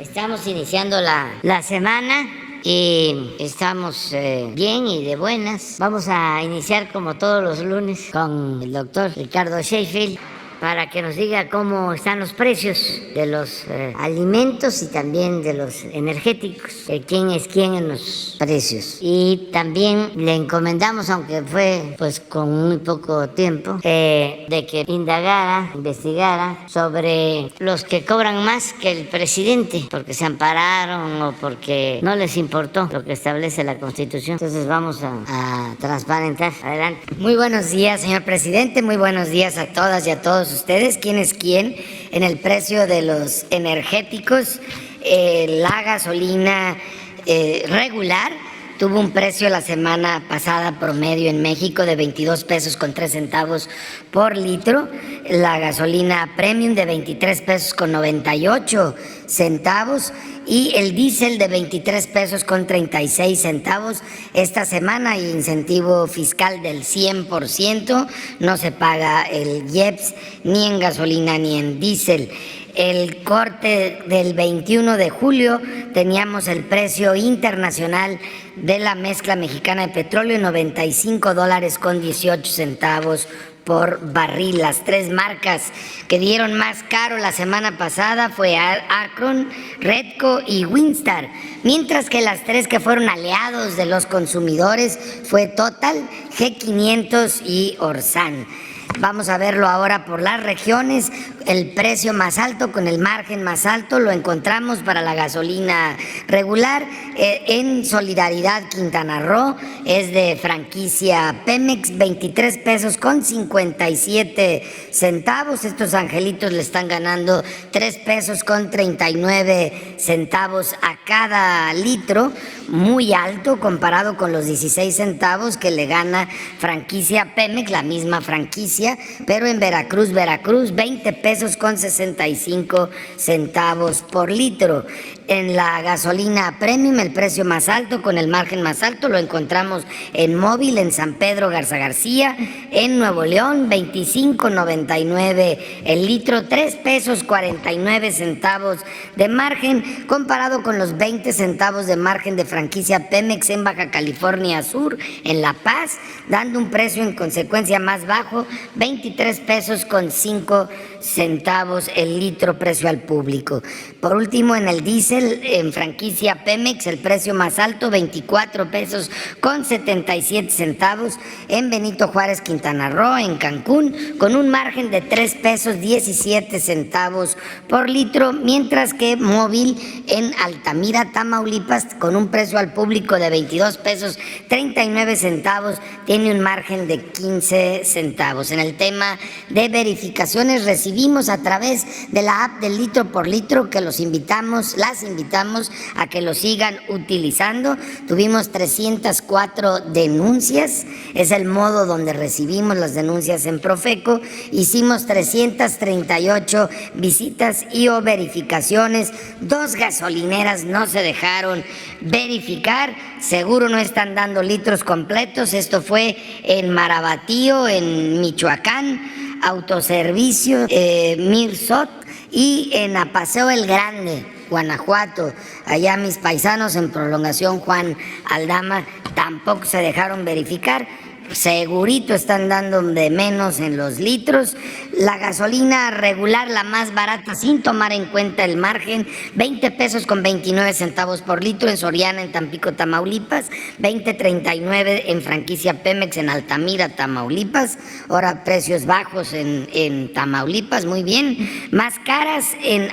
Estamos iniciando la semana y estamos bien y de buenas. Vamos a iniciar como todos los lunes con el doctor Ricardo Sheffield para que nos diga cómo están los precios de los alimentos y también de los energéticos, quién es quién en los precios. Y también le encomendamos, aunque fue pues con muy poco tiempo, de que investigara sobre los que cobran más que el presidente, porque se ampararon o porque no les importó lo que establece la Constitución. Entonces vamos a transparentar. Adelante. Muy buenos días, señor presidente. Muy buenos días a todas y a todos ustedes. ¿Quién es quién en el precio de los energéticos? La gasolina regular tuvo un precio la semana pasada promedio en México de 22 pesos con 3 centavos por litro. La gasolina premium de 23 pesos con 98 centavos y el diésel de 23 pesos con 36 centavos. Esta semana hay incentivo fiscal del 100%, no se paga el IEPS ni en gasolina ni en diésel. El corte del 21 de julio teníamos el precio internacional de la mezcla mexicana de petróleo en $95 con 18 centavos por barril. Las tres marcas que dieron más caro la semana pasada fue Akron, Redco y Winstar, mientras que las tres que fueron aliados de los consumidores fue Total, G500 y Orsan. Vamos a verlo ahora por las regiones. El precio más alto con el margen más alto lo encontramos para la gasolina regular en Solidaridad Quintana Roo, es de franquicia Pemex, 23 pesos con 57 centavos. Estos angelitos le están ganando 3 pesos con 39 centavos a cada litro, muy alto comparado con los 16 centavos que le gana franquicia Pemex, la misma franquicia, pero en Veracruz, 20 pesos con 65 centavos por litro. En la gasolina premium, el precio más alto con el margen más alto lo encontramos en Móvil, en San Pedro Garza García, en Nuevo León, 25.99 el litro, 3 pesos 49 centavos de margen, comparado con los 20 centavos de margen de franquicia Pemex en Baja California Sur, en La Paz, dando un precio en consecuencia más bajo, 23 pesos con 5 centavos el litro, precio al público. Por último, en el diésel, en franquicia Pemex, el precio más alto, 24 pesos con 77 centavos en Benito Juárez, Quintana Roo, en Cancún, con un margen de 3 pesos 17 centavos por litro, mientras que Móvil en Altamira, Tamaulipas, con un precio al público de 22 pesos 39 centavos, tiene un margen de 15 centavos. En el tema de verificaciones, recibimos a través de la app del litro por litro que las invitamos a que lo sigan utilizando. Tuvimos 304 denuncias, es el modo donde recibimos las denuncias en Profeco. Hicimos 338 visitas y o verificaciones. 2 gasolineras no se dejaron verificar, seguro no están dando litros completos. Esto fue en Marabatío, en Michoacán, Autoservicio Mirsot, y en Apaseo el Grande, Guanajuato. Allá mis paisanos en Prolongación Juan Aldama tampoco se dejaron verificar. Segurito están dando de menos en los litros. La gasolina regular, la más barata, sin tomar en cuenta el margen, 20 pesos con 29 centavos por litro en Soriana, en Tampico, Tamaulipas, 20.39 en franquicia Pemex en Altamira, Tamaulipas. Ahora precios bajos en Tamaulipas, muy bien. Más caras en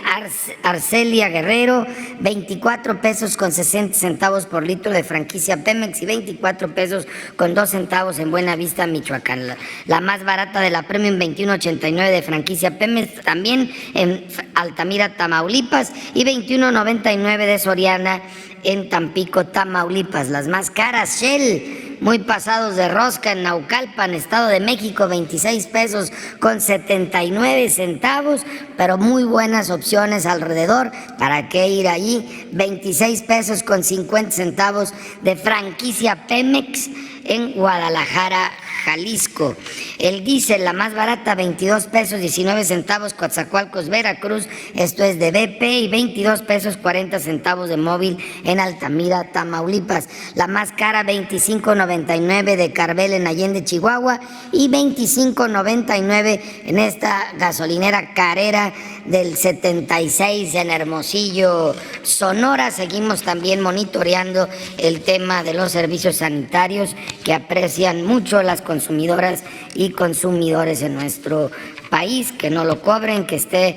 Arcelia Guerrero, 24 pesos con 60 centavos por litro de franquicia Pemex y 24 pesos con 2 centavos en Buenavista, Michoacán. La más barata de la Premium, 21.89 de franquicia Pemex, también en Altamira, Tamaulipas, y 21.99 de Soriana en Tampico, Tamaulipas. Las más caras, Shell, muy pasados de rosca, en Naucalpan, Estado de México, 26 pesos con 79 centavos, pero muy buenas opciones alrededor. ¿Para qué ir allí? 26 pesos con 50 centavos de franquicia Pemex en Guadalajara, Jalisco. El diésel, la más barata, 22 pesos 19 centavos, Coatzacoalcos, Veracruz, esto es de BP, y 22 pesos 40 centavos de Móvil en Altamira, Tamaulipas. La más cara, 25.99 de Carvel en Allende, Chihuahua, y 25.99 en esta gasolinera Carrera del 76 en Hermosillo, Sonora. Seguimos también monitoreando el tema de los servicios sanitarios que aprecian mucho las consumidoras y consumidores en nuestro país, que no lo cobren, que esté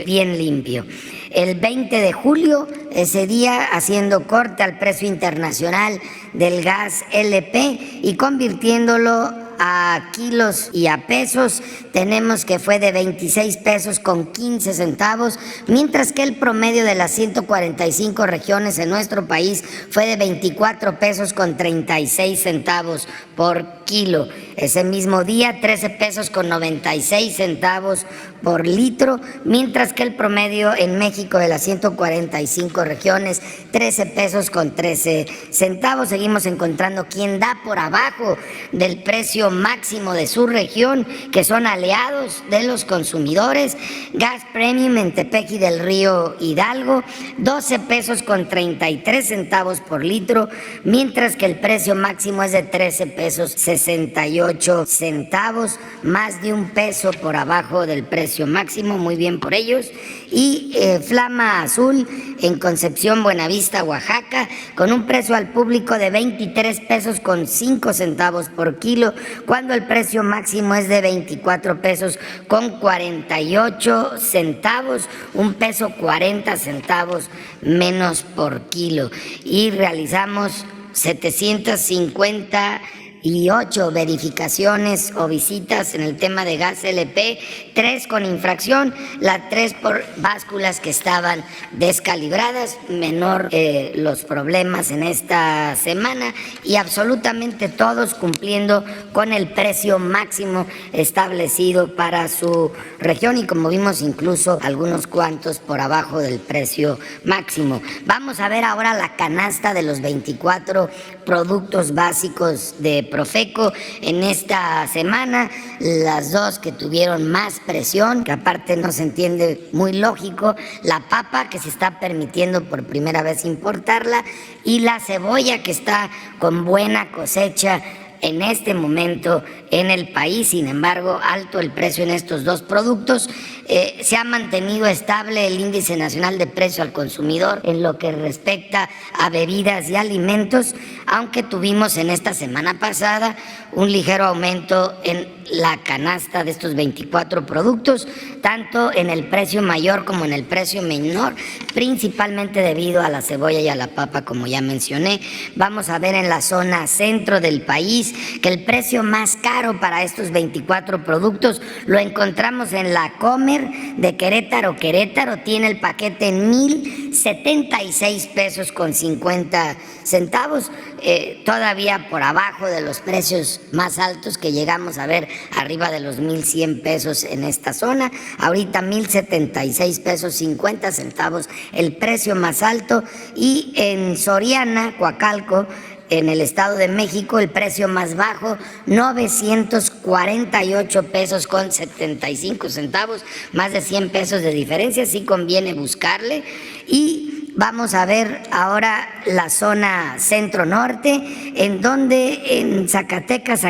bien limpio. El 20 de julio, ese día, haciendo corte al precio internacional del gas LP y convirtiéndolo a kilos y a pesos, tenemos que fue de 26 pesos con 15 centavos, mientras que el promedio de las 145 regiones en nuestro país fue de 24 pesos con 36 centavos por kilo. Ese mismo día, 13 pesos con 96 centavos por litro, mientras que el promedio en México de las 145 regiones, 13 pesos con 13 centavos. Seguimos encontrando quien da por abajo del precio máximo de su región, que son aliados de los consumidores. Gas Premium en Tepeji del Río, Hidalgo, 12 pesos con 33 centavos por litro, mientras que el precio máximo es de 13 pesos 68 centavos, más de un peso por abajo del precio máximo. Muy bien por ellos. Y Flama Azul en Concepción, Buenavista, Oaxaca, con un precio al público de 23 pesos con 5 centavos por kilo, cuando el precio máximo es de 24 pesos con 48 centavos, un peso 40 centavos menos por kilo. Y realizamos 758 verificaciones o visitas en el tema de gas LP, 3 con infracción, las 3 por básculas que estaban descalibradas, menor los problemas en esta semana, y absolutamente todos cumpliendo con el precio máximo establecido para su región, y como vimos, incluso algunos cuantos por abajo del precio máximo. Vamos a ver ahora la canasta de los 24 productos básicos de Profeco en esta semana. Las dos que tuvieron más presión, que aparte no se entiende muy lógico: la papa, que se está permitiendo por primera vez importarla, y la cebolla, que está con buena cosecha en este momento en el país. Sin embargo, alto el precio en estos dos productos. Se ha mantenido estable el índice nacional de precio al consumidor en lo que respecta a bebidas y alimentos, aunque tuvimos en esta semana pasada un ligero aumento en la canasta de estos 24 productos, tanto en el precio mayor como en el precio menor, principalmente debido a la cebolla y a la papa, como ya mencioné. Vamos a ver en la zona centro del país que el precio más caro para estos 24 productos lo encontramos en la Comer de Querétaro. Querétaro tiene el paquete en 1,076 pesos con 50 centavos, todavía por abajo de los precios más altos que llegamos a ver arriba de los 1,100 pesos en esta zona. Ahorita 1,076 pesos 50 centavos el precio más alto. Y en Soriana, Coacalco, en el Estado de México, el precio más bajo, 948 pesos con 75 centavos, más de 100 pesos de diferencia. Sí conviene buscarle. Y vamos a ver ahora la zona centro-norte, en donde en Zacatecas,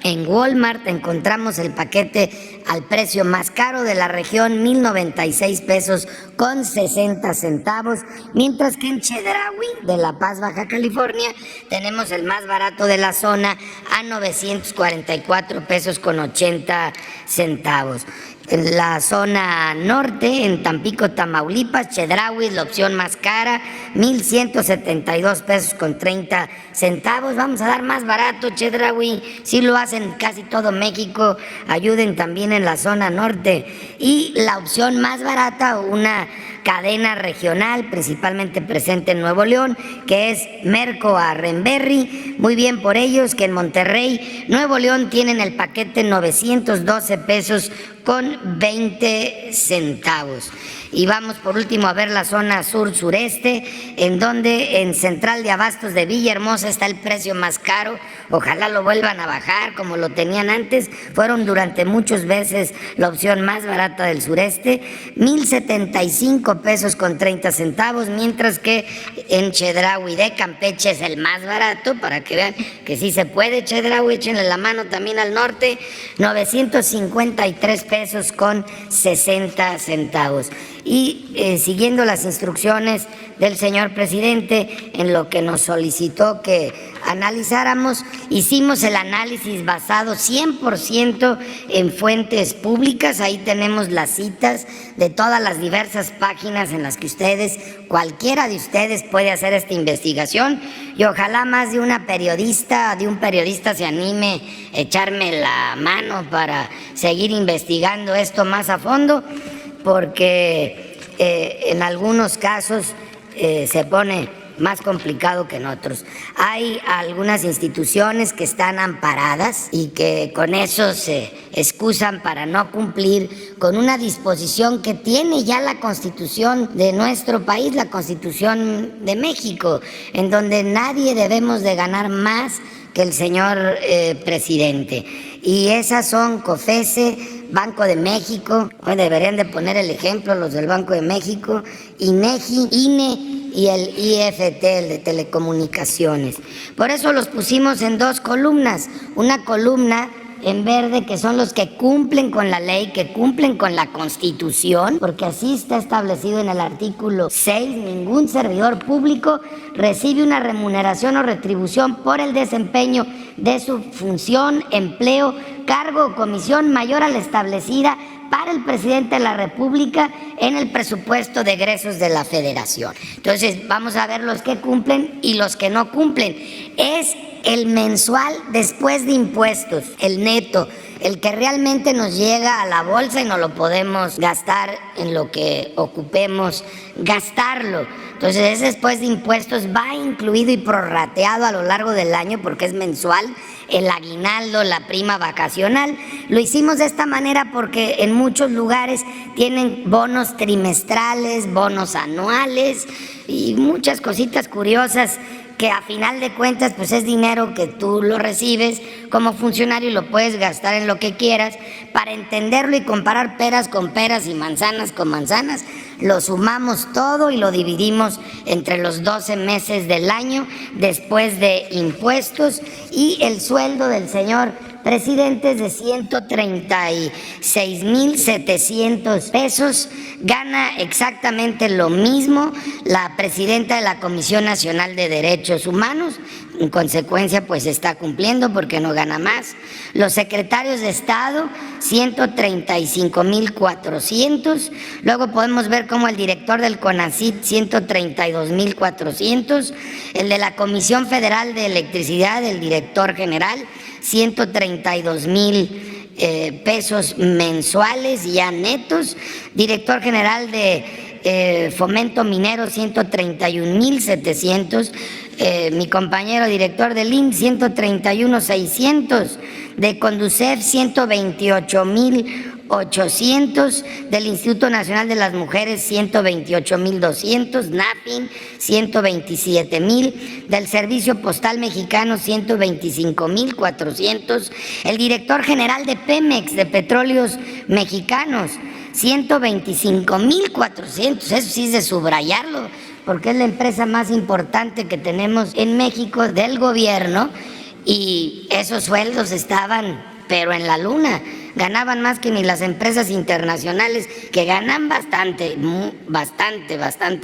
en Walmart encontramos el paquete al precio más caro de la región, 1,096 pesos con 60 centavos, mientras que en Chedraui de La Paz, Baja California, tenemos el más barato de la zona a 944 pesos con 80 centavos. En la zona norte, en Tampico, Tamaulipas, Chedraui es la opción más cara, 1,172 pesos con 30 centavos. Vamos a dar más barato Chedraui, sí lo hacen casi todo México, ayuden también en la zona norte. Y la opción más barata, una cadena regional, principalmente presente en Nuevo León, que es Merco a Renberry. Muy bien por ellos, que en Monterrey, Nuevo León, tienen el paquete 912 pesos con 20 centavos. Y vamos por último a ver la zona sur-sureste, en donde en Central de Abastos de Villahermosa está el precio más caro. Ojalá lo vuelvan a bajar como lo tenían antes. Fueron durante muchas veces la opción más barata del sureste, 1,075 pesos con 30 centavos, mientras que en Chedraui de Campeche es el más barato, para que vean que sí se puede. Chedraui, échenle la mano también al norte, 953 pesos con 60 centavos. Y siguiendo las instrucciones del señor presidente, en lo que nos solicitó que analizáramos, hicimos el análisis basado 100% en fuentes públicas. Ahí tenemos las citas de todas las diversas páginas en las que cualquiera de ustedes puede hacer esta investigación, y ojalá más de un periodista se anime a echarme la mano para seguir investigando esto más a fondo, porque en algunos casos se pone más complicado que en otros. Hay algunas instituciones que están amparadas y que con eso se excusan para no cumplir con una disposición que tiene ya la Constitución de nuestro país, la Constitución de México, en donde nadie debemos de ganar más que el señor presidente. Y esas son COFESE, Banco de México, hoy deberían de poner el ejemplo los del Banco de México, INEGI, INE y el IFT, el de telecomunicaciones. Por eso los pusimos en dos columnas. Una columna en verde, que son los que cumplen con la ley, que cumplen con la Constitución, porque así está establecido en el artículo 6, ningún servidor público recibe una remuneración o retribución por el desempeño de su función, empleo, cargo o comisión mayor a la establecida para el presidente de la República en el presupuesto de egresos de la Federación. Entonces, vamos a ver los que cumplen y los que no cumplen. Es el mensual después de impuestos, el neto, el que realmente nos llega a la bolsa y no lo podemos gastar en lo que ocupemos gastarlo. Entonces, ese después de impuestos va incluido y prorrateado a lo largo del año, porque es mensual, el aguinaldo, la prima vacacional. Lo hicimos de esta manera porque en muchos lugares tienen bonos trimestrales, bonos anuales y muchas cositas curiosas que a final de cuentas pues es dinero que tú lo recibes como funcionario y lo puedes gastar en lo que quieras. Para entenderlo y comparar peras con peras y manzanas con manzanas, lo sumamos todo y lo dividimos entre los 12 meses del año después de impuestos, y el sueldo del señor presidente es de 136,700 pesos. Gana exactamente lo mismo la presidenta de la Comisión Nacional de Derechos Humanos. En consecuencia, pues está cumpliendo porque no gana más. Los secretarios de Estado, 135,400. Luego podemos ver como el director del CONACYT, 132,400. El de la Comisión Federal de Electricidad, el director general, 132,000 pesos mensuales ya netos. Director general de Fomento Minero, 131,700. Mi compañero director del IMSS, 131,600. De Conducef, 128,800. Del Instituto Nacional de las Mujeres, 128,200. NAPIN, 127,000. Del Servicio Postal Mexicano, 125,400. El director general de Pemex, de Petróleos Mexicanos, 125,400. Eso sí es de subrayarlo, porque es la empresa más importante que tenemos en México del gobierno, y esos sueldos estaban pero en la luna. Ganaban más que ni las empresas internacionales, que ganan bastante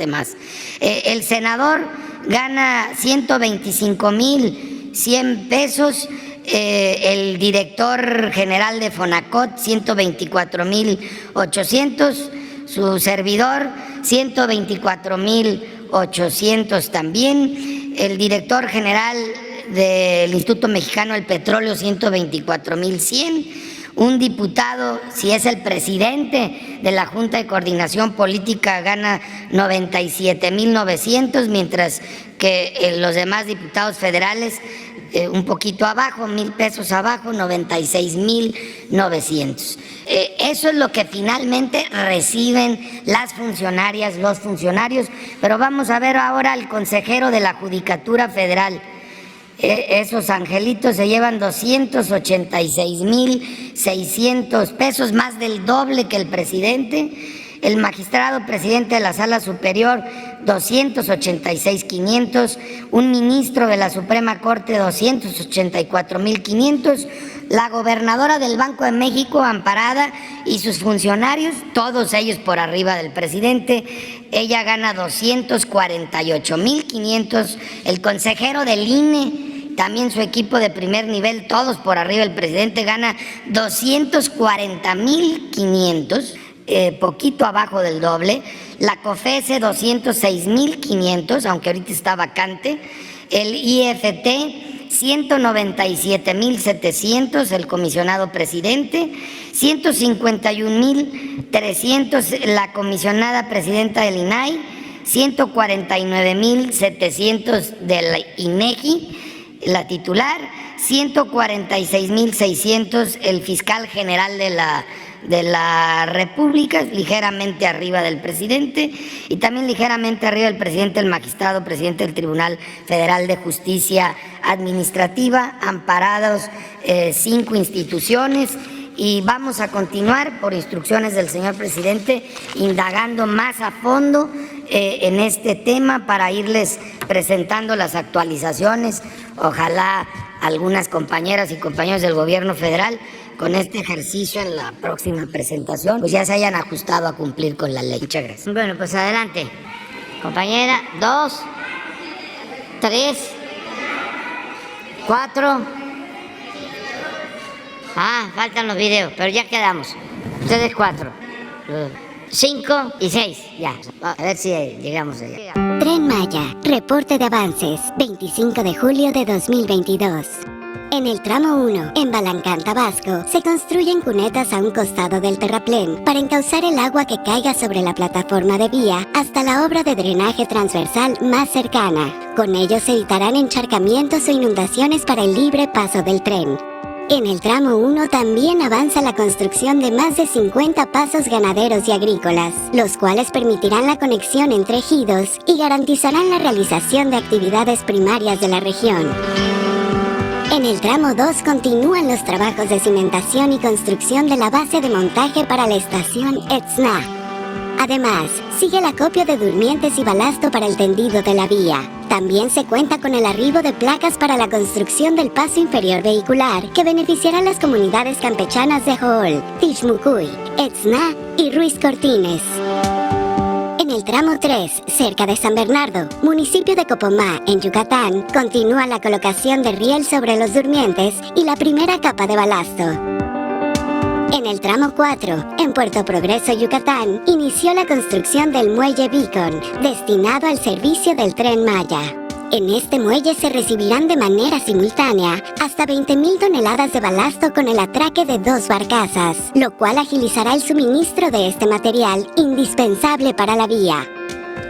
más. El senador gana 125,100 pesos. El director general de Fonacot, 124,800. Su servidor, 124,800 también. El director general del Instituto Mexicano del Petróleo, 124,100. Un diputado, si es el presidente de la Junta de Coordinación Política, gana 97,900, mientras que los demás diputados federales un poquito abajo, 1,000 pesos abajo, 96,900. Eso es lo que finalmente reciben las funcionarias, los funcionarios. Pero vamos a ver ahora al consejero de la Judicatura Federal. Esos angelitos se llevan 286,600 pesos, más del doble que el presidente. El magistrado presidente de la Sala Superior, 286,500. Un ministro de la Suprema Corte, 284,500. La gobernadora del Banco de México, amparada, y sus funcionarios, todos ellos por arriba del presidente. Ella gana 248,500. El consejero del INE, también su equipo de primer nivel, todos por arriba del presidente, gana 240,500. Poquito abajo del doble. La COFESE, 206,500, aunque ahorita está vacante. El IFT, 197,700, el comisionado presidente. 151,300, la comisionada presidenta del INAI. 149,700 del INEGI, la titular. 146,600 el fiscal general de la República, ligeramente arriba del presidente, y también ligeramente arriba del presidente, el magistrado presidente del Tribunal Federal de Justicia Administrativa, amparados 5 instituciones. Y vamos a continuar, por instrucciones del señor presidente, indagando más a fondo en este tema para irles presentando las actualizaciones. Ojalá algunas compañeras y compañeros del gobierno federal, con este ejercicio en la próxima presentación, pues ya se hayan ajustado a cumplir con la ley. Muchas gracias. Bueno, pues adelante. Compañera, 2, 3, 4. Faltan los videos, pero ya quedamos. Ustedes 4, 5 y 6. Ya, a ver si llegamos allá. Tren Maya, reporte de avances, 25 de julio de 2022. En el tramo 1, en Balancán, Tabasco, se construyen cunetas a un costado del terraplén para encauzar el agua que caiga sobre la plataforma de vía hasta la obra de drenaje transversal más cercana. Con ello se evitarán encharcamientos o inundaciones para el libre paso del tren. En el tramo 1 también avanza la construcción de más de 50 pasos ganaderos y agrícolas, los cuales permitirán la conexión entre ejidos y garantizarán la realización de actividades primarias de la región. En el tramo 2 continúan los trabajos de cimentación y construcción de la base de montaje para la estación Etzna. Además, sigue el acopio de durmientes y balasto para el tendido de la vía. También se cuenta con el arribo de placas para la construcción del paso inferior vehicular, que beneficiará a las comunidades campechanas de Jool, Tixmucuy, Etzna y Ruiz Cortines. En el tramo 3, cerca de San Bernardo, municipio de Copomá, en Yucatán, continúa la colocación de riel sobre los durmientes y la primera capa de balasto. En el tramo 4, en Puerto Progreso, Yucatán, inició la construcción del muelle Beacon, destinado al servicio del Tren Maya. En este muelle se recibirán de manera simultánea hasta 20,000 toneladas de balasto con el atraque de 2 barcazas, lo cual agilizará el suministro de este material indispensable para la vía.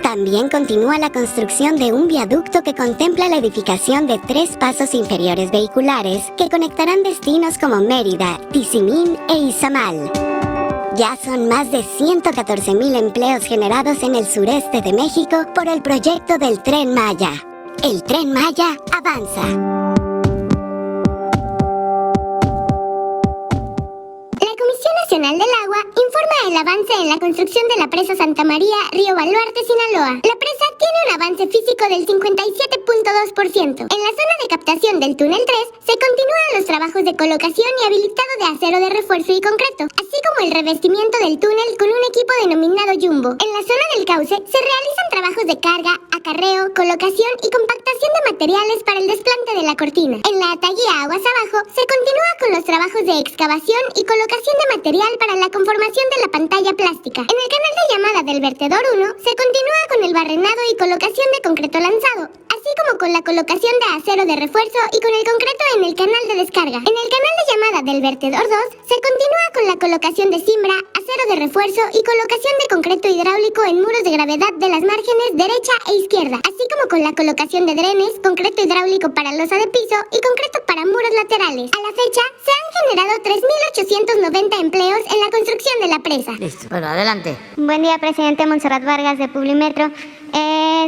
También continúa la construcción de un viaducto que contempla la edificación de 3 pasos inferiores vehiculares que conectarán destinos como Mérida, Tizimín e Izamal. Ya son más de 114,000 empleos generados en el sureste de México por el proyecto del Tren Maya. El Tren Maya avanza. Nacional del Agua informa el avance en la construcción de la presa Santa María, Río Baluarte, Sinaloa. La presa tiene un avance físico del 57.2%. En la zona de captación del túnel 3 se continúan los trabajos de colocación y habilitado de acero de refuerzo y concreto, así como el revestimiento del túnel con un equipo denominado Jumbo. En la zona del cauce se realizan trabajos de carga, acarreo, colocación y compactación de materiales para el desplante de la cortina. En la Ataguía Aguas Abajo se continúa con los trabajos de excavación y colocación de material para la conformación de la pantalla plástica. En el canal de llamada del vertedor 1 se continúa con el barrenado y colocación de concreto lanzado, así así como con la colocación de acero de refuerzo y con el concreto en el canal de descarga. En el canal de llamada del vertedor 2 se continúa con la colocación de cimbra, acero de refuerzo y colocación de concreto hidráulico en muros de gravedad de las márgenes derecha e izquierda, así como con la colocación de drenes, concreto hidráulico para losa de piso y concreto para muros laterales. A la fecha, se han generado 3.890 empleos en la construcción de la presa. Listo. Bueno, adelante. Buen día, presidente. Montserrat Vargas de Publimetro.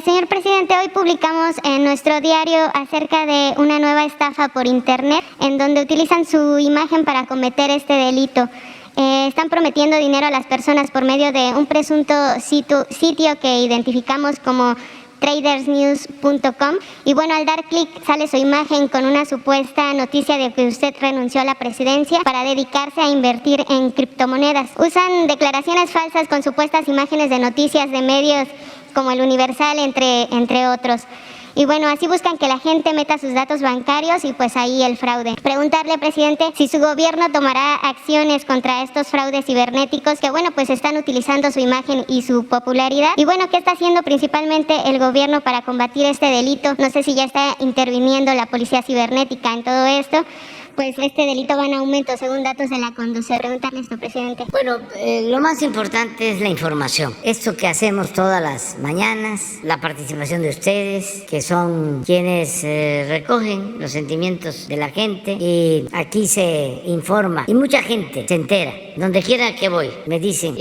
Señor presidente, hoy publicamos en nuestro diario acerca de una nueva estafa por internet en donde utilizan su imagen para cometer este delito. Están prometiendo dinero a las personas por medio de un presunto sitio que identificamos como tradersnews.com y bueno, al dar clic sale su imagen con una supuesta noticia de que usted renunció a la presidencia para dedicarse a invertir en criptomonedas. Usan declaraciones falsas con supuestas imágenes de noticias de medios como el Universal, entre otros. Y bueno, así buscan que la gente meta sus datos bancarios y pues ahí el fraude. Preguntarle, presidente, si su gobierno tomará acciones contra estos fraudes cibernéticos que bueno, pues están utilizando su imagen y su popularidad. Y bueno, ¿qué está haciendo principalmente el gobierno para combatir este delito? No sé si ya está interviniendo la policía cibernética en todo esto. Pues este delito va en aumento según datos de la Conducef. Preguntarle esto, presidente. Bueno, lo más importante es la información. Esto que hacemos todas las mañanas, la participación de ustedes, que son quienes recogen los sentimientos de la gente y aquí se informa y mucha gente se entera. Donde quiera que voy, me dicen,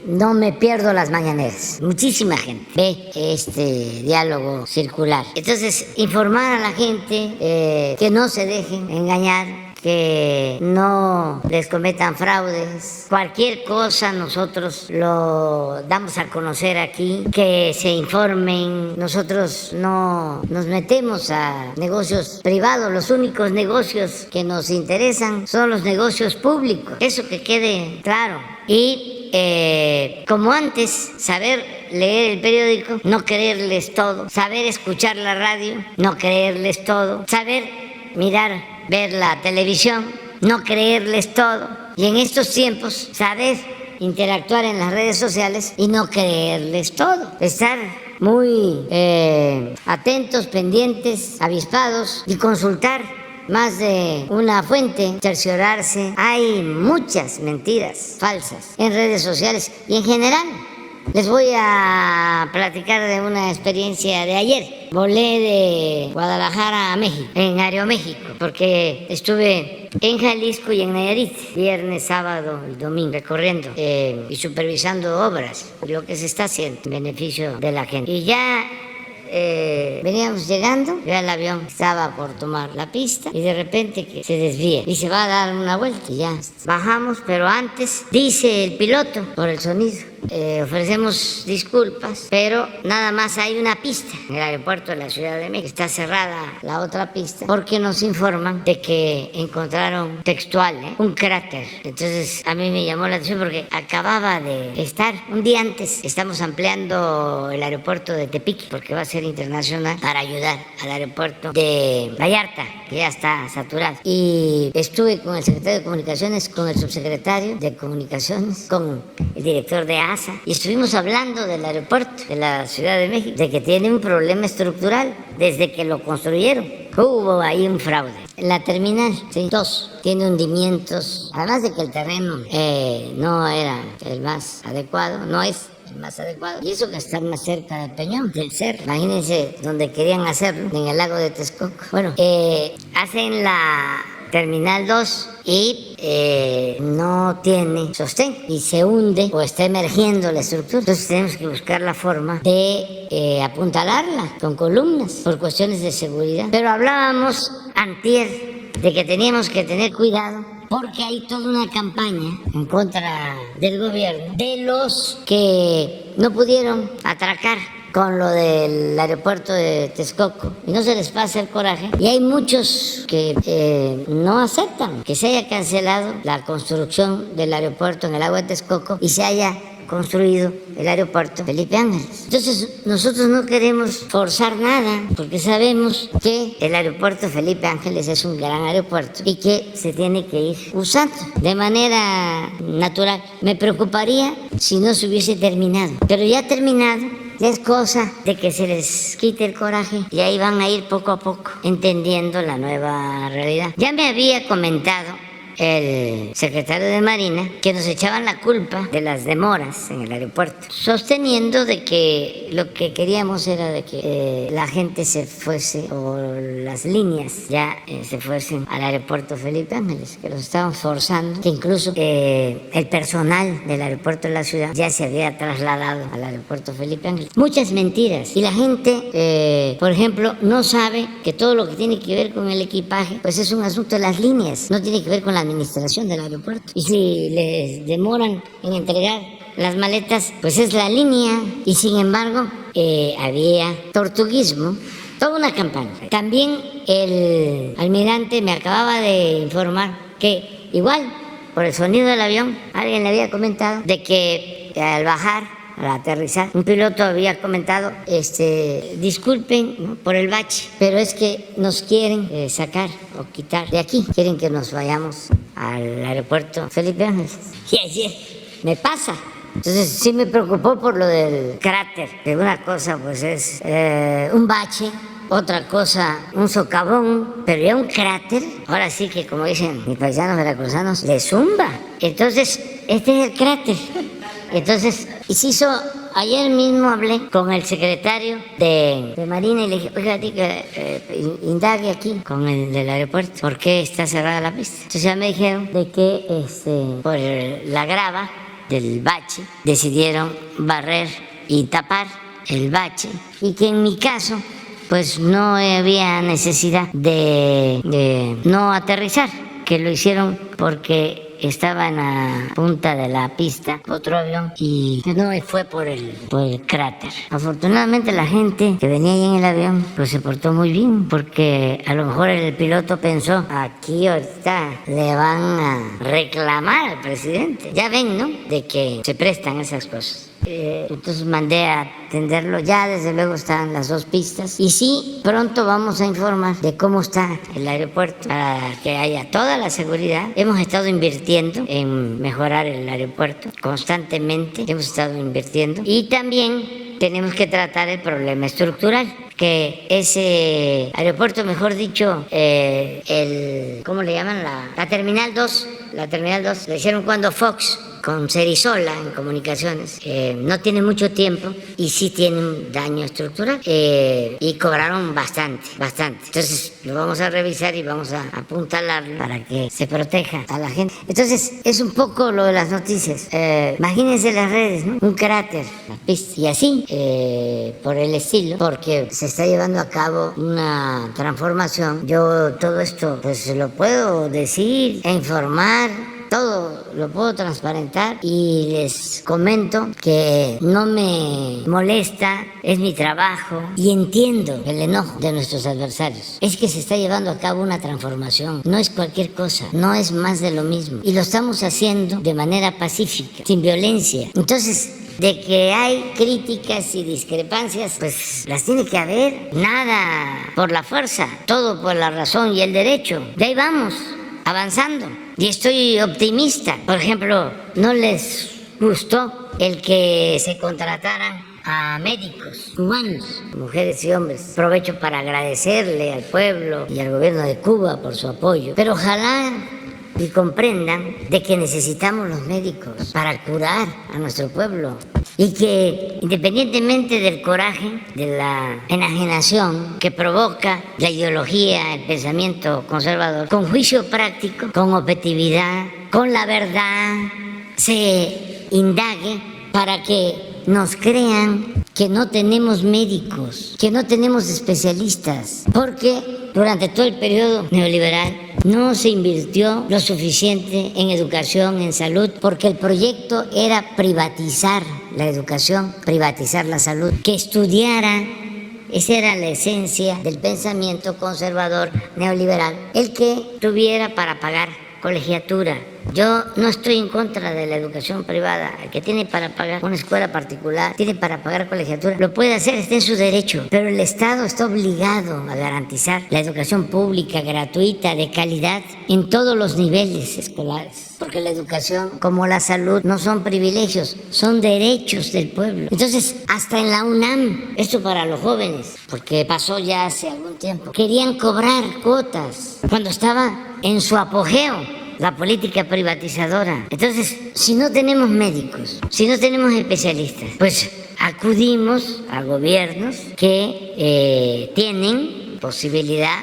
no me pierdo las mañaneras. Muchísima gente ve este diálogo circular. Entonces, informar a la gente que no se dejen engañar, que no les cometan fraudes. Cualquier cosa nosotros lo damos a conocer aquí, que se informen. Nosotros no nos metemos a negocios privados, los únicos negocios que nos interesan son los negocios públicos. Eso que quede claro. Y como antes, saber leer el periódico, no creerles todo, saber escuchar la radio, no creerles todo, saber ver la televisión, no creerles todo. Y en estos tiempos, saber interactuar en las redes sociales y no creerles todo. Estar muy atentos, pendientes, avispados y consultar más de una fuente, cerciorarse. Hay muchas mentiras falsas en redes sociales y en general. Les voy a platicar de una experiencia de ayer. Volé de Guadalajara a México, en Aeroméxico, porque estuve en Jalisco y en Nayarit, viernes, sábado y domingo, recorriendo y supervisando obras, lo que se está haciendo en beneficio de la gente. Y ya veníamos llegando, ya el avión estaba por tomar la pista y de repente que se desvía y se va a dar una vuelta y ya bajamos, pero antes dice el piloto por el sonido, ofrecemos disculpas, pero nada más hay una pista en el aeropuerto de la Ciudad de México, está cerrada la otra pista porque nos informan de que encontraron textual, un cráter. Entonces a mí me llamó la atención porque acababa de estar un día antes, estamos ampliando el aeropuerto de Tepic porque va a ser internacional para ayudar al aeropuerto de Vallarta, que ya está saturado. Y estuve con el secretario de Comunicaciones, con el subsecretario de Comunicaciones, con el director de ASA, y estuvimos hablando del aeropuerto de la Ciudad de México, de que tiene un problema estructural desde que lo construyeron. Hubo ahí un fraude. La terminal 2 tiene hundimientos, además de que el terreno no era el más adecuado, no es más adecuado. Y eso que está más cerca del Peñón, del cerro. Imagínense donde querían hacerlo, en el lago de Texcoco. Bueno, hacen la Terminal 2 y no tiene sostén y se hunde o está emergiendo la estructura. Entonces tenemos que buscar la forma de apuntalarla con columnas por cuestiones de seguridad. Pero hablábamos antier de que teníamos que tener cuidado porque hay toda una campaña en contra del gobierno de los que no pudieron atracar con lo del aeropuerto de Texcoco y no se les pasa el coraje, y hay muchos que no aceptan que se haya cancelado la construcción del aeropuerto en el lago de Texcoco y se haya construido el aeropuerto Felipe Ángeles. Entonces nosotros no queremos forzar nada porque sabemos que el aeropuerto Felipe Ángeles es un gran aeropuerto y que se tiene que ir usando de manera natural. Me preocuparía si no se hubiese terminado, pero ya terminado es cosa de que se les quite el coraje y ahí van a ir poco a poco entendiendo la nueva realidad. Ya me había comentado el secretario de Marina que nos echaban la culpa de las demoras en el aeropuerto, sosteniendo de que lo que queríamos era de que la gente se fuese, o las líneas ya se fuesen al aeropuerto Felipe Ángeles, que los estaban forzando, que incluso el personal del aeropuerto de la ciudad ya se había trasladado al aeropuerto Felipe Ángeles. Muchas mentiras, y la gente, por ejemplo, no sabe que todo lo que tiene que ver con el equipaje pues es un asunto de las líneas, no tiene que ver con la administración del aeropuerto. Y si les demoran en entregar las maletas, pues es la línea. Y sin embargo, había tortuguismo, toda una campaña. También el almirante me acababa de informar que igual, por el sonido del avión, alguien le había comentado de que al bajar, al aterrizar, un piloto había comentado, disculpen, ¿no?, por el bache, pero es que nos quieren sacar o quitar de aquí, quieren que nos vayamos al aeropuerto Felipe Ángeles. Y ayer me pasa. Entonces sí me preocupó por lo del cráter, que una cosa pues es un bache, otra cosa un socavón, pero ya un cráter, ahora sí que, como dicen mis paisanos veracruzanos, le zumba. Entonces este es el cráter. Entonces, y se hizo, ayer mismo hablé con el secretario de Marina y le dije, oiga, indague aquí con el del aeropuerto, ¿por qué está cerrada la pista? Entonces ya me dijeron de que por la grava del bache decidieron barrer y tapar el bache, y que en mi caso pues no había necesidad de no aterrizar, que lo hicieron porque estaba en la punta de la pista otro avión y no fue por el cráter. Afortunadamente la gente que venía ahí en el avión pues se portó muy bien, porque a lo mejor el piloto pensó, aquí ahorita le van a reclamar al presidente. Ya ven, ¿no?, de que se prestan esas cosas. Entonces mandé a atenderlo. Ya desde luego están las dos pistas, y sí, pronto vamos a informar de cómo está el aeropuerto para que haya toda la seguridad. Hemos estado invirtiendo en mejorar el aeropuerto constantemente, hemos estado invirtiendo, y también tenemos que tratar el problema estructural, que ese aeropuerto, mejor dicho, ¿cómo le llaman? La Terminal 2, le hicieron cuando Fox, con Cerizola en comunicaciones, no tiene mucho tiempo y sí tiene un daño estructural, y cobraron bastante. Entonces lo vamos a revisar y vamos a apuntalarlo para que se proteja a la gente. Entonces es un poco lo de las noticias. Imagínense las redes, ¿no?, un cráter, la pista, y así por el estilo, porque se está llevando a cabo una transformación. Yo todo esto pues lo puedo decir e informar, todo lo puedo transparentar, y les comento que no me molesta, es mi trabajo, y entiendo el enojo de nuestros adversarios. Es que se está llevando a cabo una transformación, no es cualquier cosa, no es más de lo mismo, y lo estamos haciendo de manera pacífica, sin violencia. Entonces, de que hay críticas y discrepancias, pues las tiene que haber, nada por la fuerza, todo por la razón y el derecho. De ahí vamos, avanzando. Y estoy optimista. Por ejemplo, no les gustó el que se contrataran a médicos humanos, mujeres y hombres. Aprovecho para agradecerle al pueblo y al gobierno de Cuba por su apoyo. Pero ojalá y comprendan de que necesitamos los médicos para curar a nuestro pueblo, y que independientemente del coraje, de la enajenación que provoca la ideología, el pensamiento conservador, con juicio práctico, con objetividad, con la verdad, se indague para que nos crean que no tenemos médicos, que no tenemos especialistas, porque durante todo el periodo neoliberal no se invirtió lo suficiente en educación, en salud, porque el proyecto era privatizar la educación, privatizar la salud, que estudiara. Esa era la esencia del pensamiento conservador neoliberal, el que tuviera para pagar colegiatura. Yo no estoy en contra de la educación privada. El que tiene para pagar una escuela particular, tiene para pagar colegiatura, lo puede hacer, está en su derecho. Pero el Estado está obligado a garantizar la educación pública, gratuita, de calidad, en todos los niveles escolares. Porque la educación, como la salud, no son privilegios, son derechos del pueblo. Entonces, hasta en la UNAM, esto para los jóvenes, porque pasó ya hace algún tiempo, querían cobrar cuotas cuando estaba en su apogeo la política privatizadora. Entonces, si no tenemos médicos, si no tenemos especialistas, pues acudimos a gobiernos que tienen posibilidad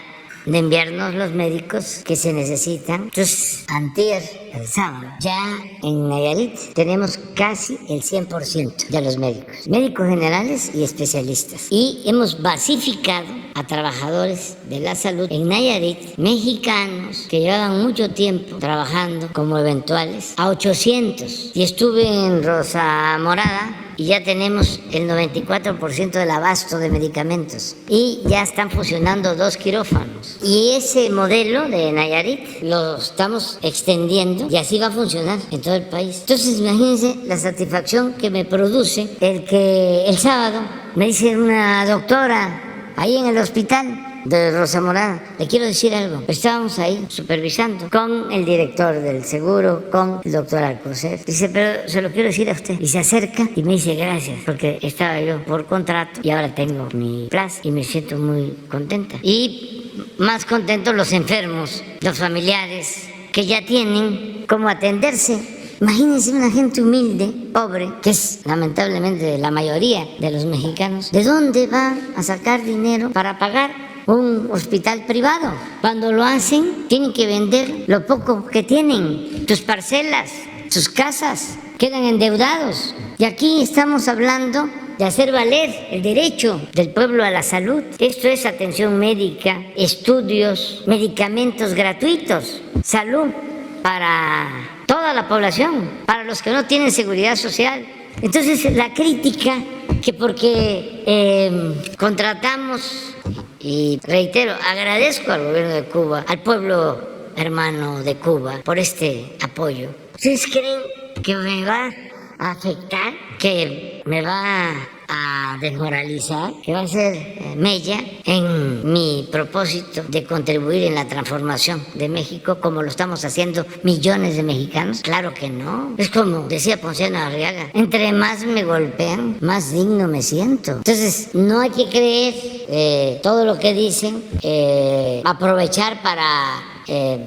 de enviarnos los médicos que se necesitan. Entonces, antier, el sábado, ya en Nayarit tenemos casi el 100% de los médicos generales y especialistas. Y hemos basificado a trabajadores de la salud en Nayarit, mexicanos que llevaban mucho tiempo trabajando como eventuales, a 800. Y estuve en Rosa Morada y ya tenemos el 94% del abasto de medicamentos. Y ya están funcionando 2 quirófanos. Y ese modelo de Nayarit lo estamos extendiendo y así va a funcionar en todo el país. Entonces, imagínense la satisfacción que me produce el que el sábado me dice una doctora ahí en el hospital de Rosa Morada, le quiero decir algo. Estábamos ahí supervisando con el director del seguro, con el doctor Alcocer. Dice, pero se lo quiero decir a usted. Y se acerca y me dice gracias, porque estaba yo por contrato y ahora tengo mi plaza y me siento muy contenta. Y más contentos los enfermos, los familiares que ya tienen cómo atenderse. Imagínense una gente humilde, pobre, que es lamentablemente la mayoría de los mexicanos. ¿De dónde va a sacar dinero para pagar un hospital privado? Cuando lo hacen, tienen que vender lo poco que tienen, sus parcelas, sus casas, quedan endeudados. Y aquí estamos hablando de hacer valer el derecho del pueblo a la salud. Esto es atención médica, estudios, medicamentos gratuitos, salud para toda la población, para los que no tienen seguridad social. Entonces, la crítica que porque contratamos, y reitero, agradezco al gobierno de Cuba, al pueblo hermano de Cuba, por este apoyo. ¿Ustedes creen que me va a afectar, que me va a desmoralizar, que va a ser mella en mi propósito de contribuir en la transformación de México como lo estamos haciendo millones de mexicanos? Claro que no. Es como decía Ponciano Arriaga, entre más me golpean, más digno me siento. Entonces, no hay que creer todo lo que dicen, aprovechar para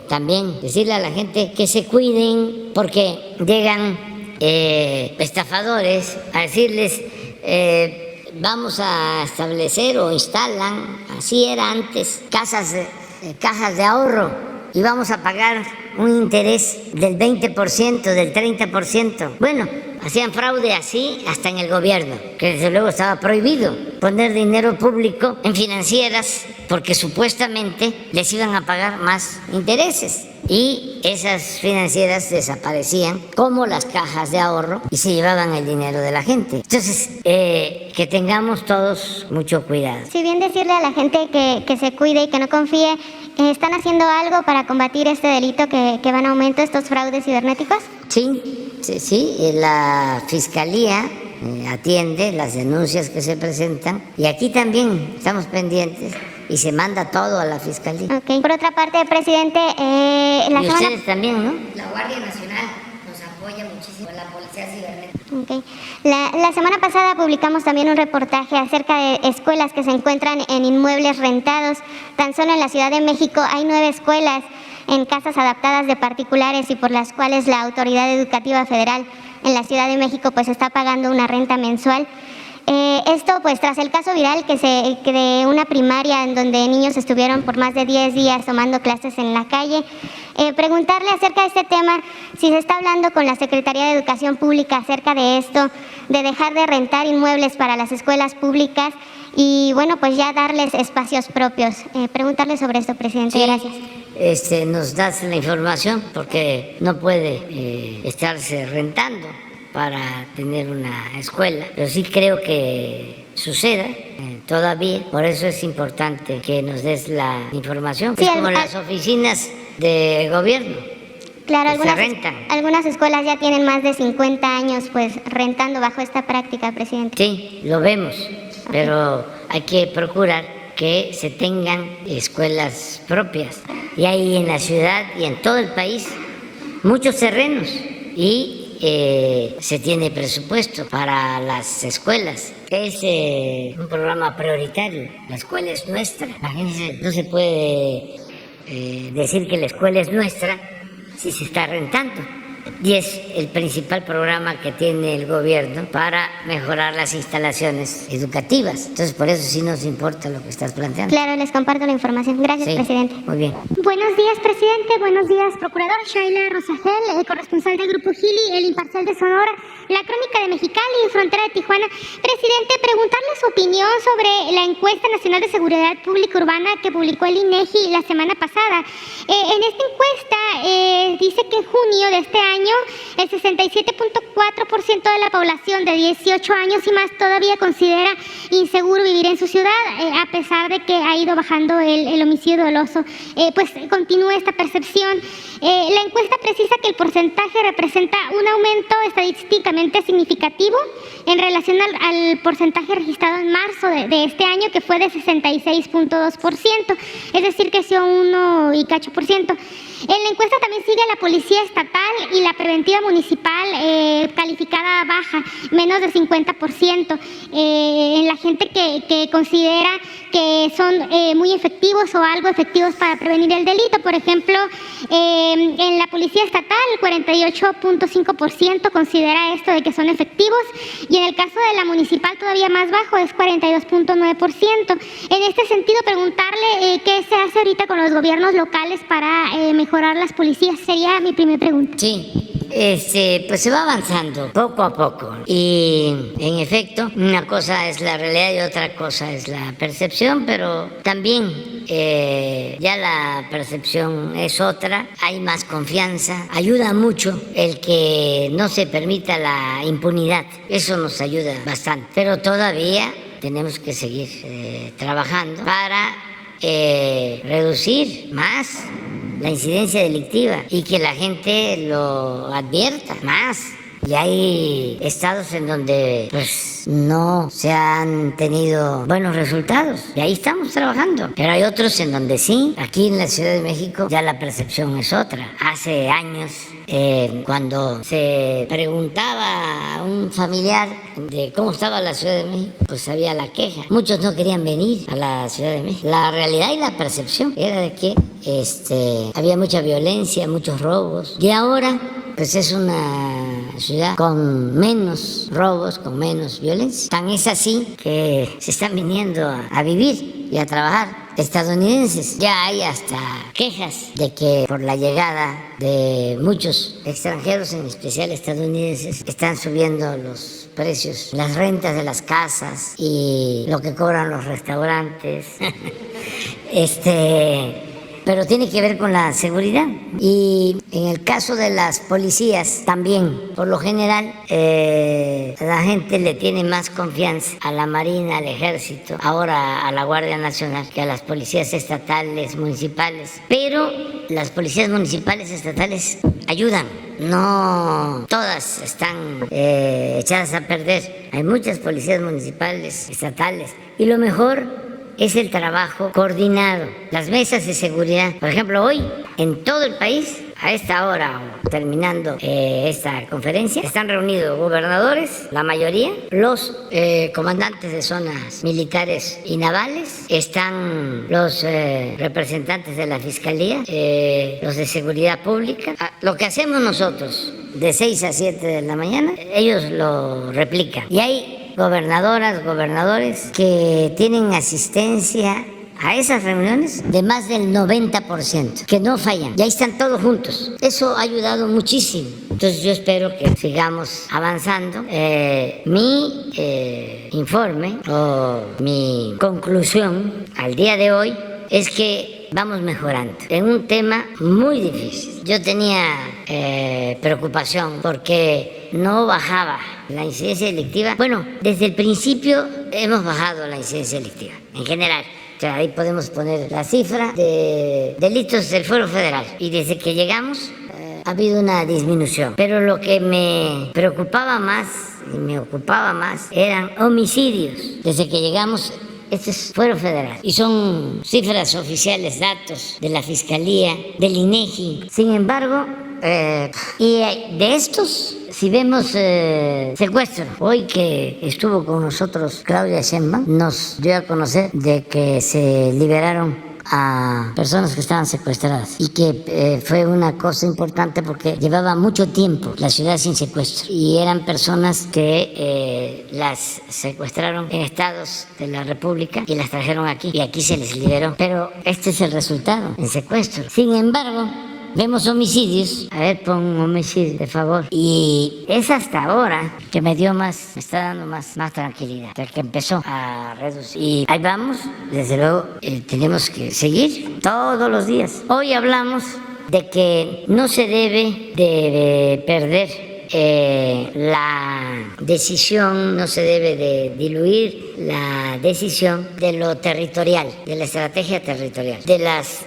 también decirle a la gente que se cuiden, porque llegan estafadores a decirles vamos a establecer o instalan, así era antes, cajas de ahorro y vamos a pagar un interés del 20%, del 30%. Bueno, hacían fraude así hasta en el gobierno, que desde luego estaba prohibido poner dinero público en financieras porque supuestamente les iban a pagar más intereses. Y esas financieras desaparecían como las cajas de ahorro y se llevaban el dinero de la gente. Entonces, que tengamos todos mucho cuidado. Si bien decirle a la gente que se cuide y que no confíe, ¿están haciendo algo para combatir este delito que va en aumento, estos fraudes cibernéticos? Sí, la Fiscalía atiende las denuncias que se presentan y aquí también estamos pendientes y se manda todo a la Fiscalía. Okay. Por otra parte, presidente, y ustedes también, ¿no? La Guardia Nacional nos apoya muchísimo, la Policía Cibernética. Okay. La semana pasada publicamos también un reportaje acerca de escuelas que se encuentran en inmuebles rentados. Tan solo en la Ciudad de México hay 9 escuelas en casas adaptadas de particulares y por las cuales la Autoridad Educativa Federal en la Ciudad de México pues está pagando una renta mensual. Esto pues tras el caso viral que de una primaria en donde niños estuvieron por más de 10 días tomando clases en la calle. Preguntarle acerca de este tema, si se está hablando con la Secretaría de Educación Pública acerca de esto, de dejar de rentar inmuebles para las escuelas públicas y bueno, pues ya darles espacios propios. Preguntarle sobre esto, presidente. Sí. Gracias. Nos das la información porque no puede estarse rentando para tener una escuela, pero sí creo que suceda todavía, por eso es importante que nos des la información. Sí, es como las oficinas de gobierno. Claro, se rentan. algunas escuelas ya tienen más de 50 años pues rentando bajo esta práctica, presidente. Sí, lo vemos, pero hay que procurar que se tengan escuelas propias. Y hay en la ciudad y en todo el país muchos terrenos y se tiene presupuesto para las escuelas. Es un programa prioritario. La escuela es nuestra. La gente no se puede decir que la escuela es nuestra si se está rentando. Y es el principal programa que tiene el gobierno para mejorar las instalaciones educativas. Entonces, por eso sí nos importa lo que estás planteando. Claro, les comparto la información. Gracias, Sí, presidente. muy bien. Buenos días, presidente. Buenos días, procurador. Shaila Rosagel, corresponsal del Grupo Gili, El Imparcial de Sonora, La Crónica de Mexicali y Frontera de Tijuana. Presidente, preguntarle su opinión sobre la encuesta nacional de seguridad pública urbana que publicó el INEGI la semana pasada. En esta encuesta dice que en junio de este año el 67.4% de la población de 18 años y más todavía considera inseguro vivir en su ciudad, a pesar de que ha ido bajando el homicidio doloso. Pues continúa esta percepción. La encuesta precisa que el porcentaje representa un aumento estadísticamente significativo en relación al porcentaje registrado en marzo de este año, que fue de 66.2%, es decir, que creció 1 y cacho por ciento. En la encuesta también sigue la policía estatal y la preventiva municipal calificada baja, menos del 50%. En la gente que considera que son muy efectivos o algo efectivos para prevenir el delito. Por ejemplo, en la policía estatal el 48.5% considera esto de que son efectivos, y en el caso de la municipal todavía más bajo, es 42.9%. En este sentido, preguntarle qué se hace ahorita con los gobiernos locales para mejorar las policías, sería mi primera pregunta. Sí, pues se va avanzando poco a poco, y en efecto una cosa es la realidad y otra cosa es la percepción, pero también ya la percepción es otra, hay más confianza, ayuda mucho el que no se permita la impunidad, eso nos ayuda bastante, pero todavía tenemos que seguir trabajando para reducir más la incidencia delictiva y que la gente lo advierta más. Y hay estados en donde pues no se han tenido buenos resultados, y ahí estamos trabajando. Pero hay otros en donde sí. Aquí en la Ciudad de México ya la percepción es otra. Hace años, cuando se preguntaba a un familiar de cómo estaba la Ciudad de México, pues había la queja. Muchos no querían venir a la Ciudad de México. La realidad y la percepción era de que había mucha violencia, muchos robos. Y ahora pues es una ciudad con menos robos, con menos violencia. Tan es así que se están viniendo a vivir y a trabajar estadounidenses. Ya hay hasta quejas de que por la llegada de muchos extranjeros, en especial estadounidenses, están subiendo los precios, las rentas de las casas y lo que cobran los restaurantes. Pero tiene que ver con la seguridad. Y en el caso de las policías también, por lo general, la gente le tiene más confianza a la Marina, al Ejército, ahora a la Guardia Nacional, que a las policías estatales, municipales. Pero las policías municipales, estatales ayudan. No todas están echadas a perder. Hay muchas policías municipales, estatales. Y lo mejor es el trabajo coordinado. Las mesas de seguridad, por ejemplo, hoy en todo el país, a esta hora, terminando esta conferencia, están reunidos gobernadores, la mayoría, los comandantes de zonas militares y navales, están los representantes de la Fiscalía, los de Seguridad Pública. Lo que hacemos nosotros de 6 a 7 de la mañana, ellos lo replican. Y hay gobernadoras, gobernadores que tienen asistencia a esas reuniones de más del 90%, que no fallan, y ahí están todos juntos. Eso ha ayudado muchísimo. Entonces yo espero que sigamos avanzando. Mi informe o mi conclusión al día de hoy es que vamos mejorando en un tema muy difícil. Yo tenía preocupación porque no bajaba la incidencia delictiva. Bueno, desde el principio hemos bajado la incidencia delictiva en general. O sea, ahí podemos poner la cifra de delitos del Fuero Federal. Y desde que llegamos ha habido una disminución. Pero lo que me preocupaba más y me ocupaba más eran homicidios. Desde que llegamos, este es fuero federal y son cifras oficiales, datos de la Fiscalía, del INEGI. Sin embargo, y de estos, si vemos secuestro, hoy que estuvo con nosotros Claudia Sheinbaum, nos dio a conocer de que se liberaron a personas que estaban secuestradas y que fue una cosa importante porque llevaba mucho tiempo la ciudad sin secuestro y eran personas que las secuestraron en estados de la República y las trajeron aquí y aquí se les liberó, pero este es el resultado en secuestro. Sin embargo, vemos homicidios. A ver, pon homicidio, de favor. Y es hasta ahora que me está dando más tranquilidad, de que empezó a reducir. Y ahí vamos, desde luego, tenemos que seguir todos los días. Hoy hablamos de que no se debe de perder la decisión, no se debe de diluir la decisión de lo territorial, de la estrategia territorial, de las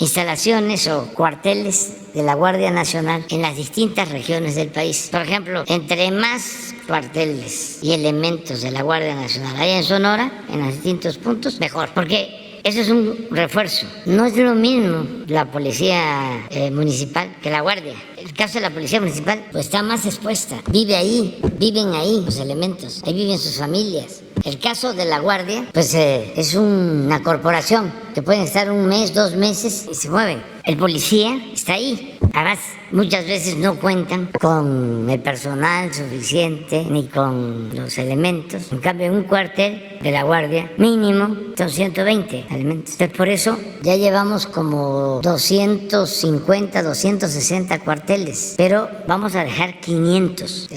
instalaciones o cuarteles de la Guardia Nacional en las distintas regiones del país. Por ejemplo, entre más cuarteles y elementos de la Guardia Nacional hay en Sonora, en los distintos puntos, mejor, porque eso es un refuerzo. No es lo mismo la policía municipal que la guardia. El caso de la policía municipal pues está más expuesta. Viven ahí los elementos, ahí viven sus familias. El caso de la guardia pues es una corporación que pueden estar un mes, 2 meses y se mueven. El policía está ahí. Además, muchas veces no cuentan con el personal suficiente ni con los elementos. En cambio, en un cuartel de la guardia mínimo son 120 elementos. Entonces, por eso ya llevamos como 250, 260 cuarteles, pero vamos a dejar 500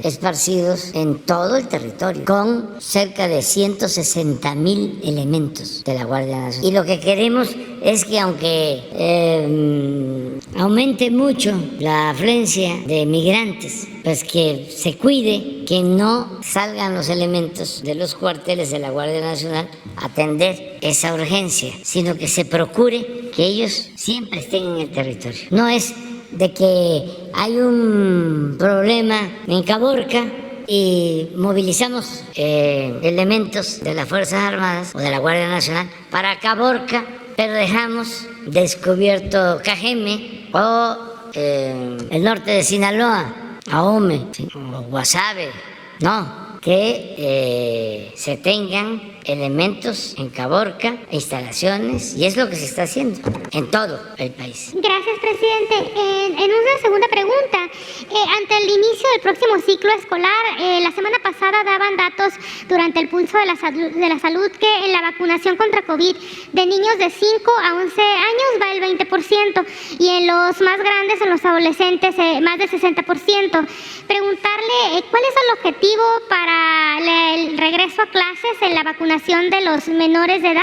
esparcidos en todo el territorio, con cerca de 160,000 elementos de la Guardia Nacional. Y lo que queremos es que aunque aumente mucho la afluencia de migrantes, pues que se cuide que no salgan los elementos de los cuarteles de la Guardia Nacional a atender esa urgencia, sino que se procure que ellos siempre estén en el territorio. No es de que hay un problema en Caborca y movilizamos elementos de las Fuerzas Armadas o de la Guardia Nacional para Caborca, pero dejamos descubierto Cajeme o el norte de Sinaloa, Ahome, ¿sí? O Guasave. No, que se tengan elementos en Caborca, instalaciones, y es lo que se está haciendo en todo el país. Gracias, presidente. En una segunda pregunta, ante el inicio del próximo ciclo escolar, la semana pasada daban datos durante el pulso de la salud que en la vacunación contra COVID de niños de 5 a 11 años va el 20% y en los más grandes, en los adolescentes, más del 60%. Preguntarle cuál es el objetivo para el regreso a clases en la vacunación de los menores de edad,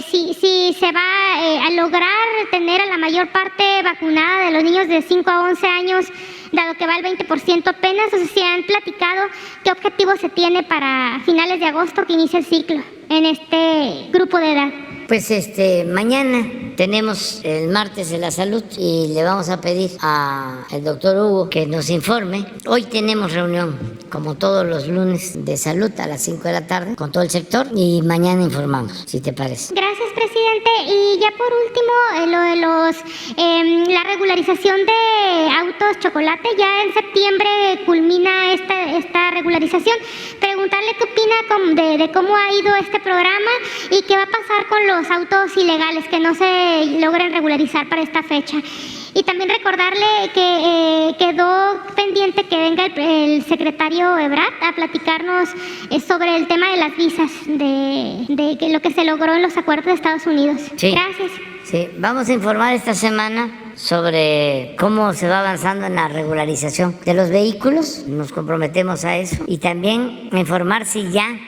si se va a lograr tener a la mayor parte vacunada de los niños de 5 a 11 años, dado que va el 20% apenas, o sea, si han platicado qué objetivo se tiene para finales de agosto que inicia el ciclo en este grupo de edad. Pues mañana tenemos el martes de la salud y le vamos a pedir al doctor Hugo que nos informe. Hoy tenemos reunión, como todos los lunes, de salud a las 5 de la tarde con todo el sector y mañana informamos, si te parece. Gracias, presidente. Y ya por último, lo de la regularización de autos chocolate. Ya en septiembre culmina esta regularización. Preguntarle qué opina de cómo ha ido este programa y qué va a pasar con los autos ilegales que no se logren regularizar para esta fecha. Y también recordarle que quedó pendiente que venga el secretario Ebrard a platicarnos sobre el tema de las visas, de lo que se logró en los acuerdos de Estados Unidos. Sí. Gracias. Sí, vamos a informar esta semana sobre cómo se va avanzando en la regularización de los vehículos, nos comprometemos a eso, y también informar si ya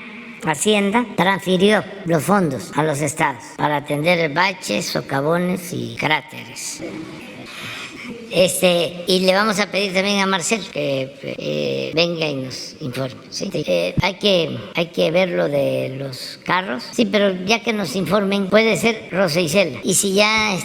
Hacienda transfirió los fondos a los estados para atender baches, socavones y cráteres. Y le vamos a pedir también a Marcel que venga y nos informe. ¿Sí? Hay que ver lo de los carros. Sí, pero ya que nos informen, puede ser Rosa Isela. Y si ya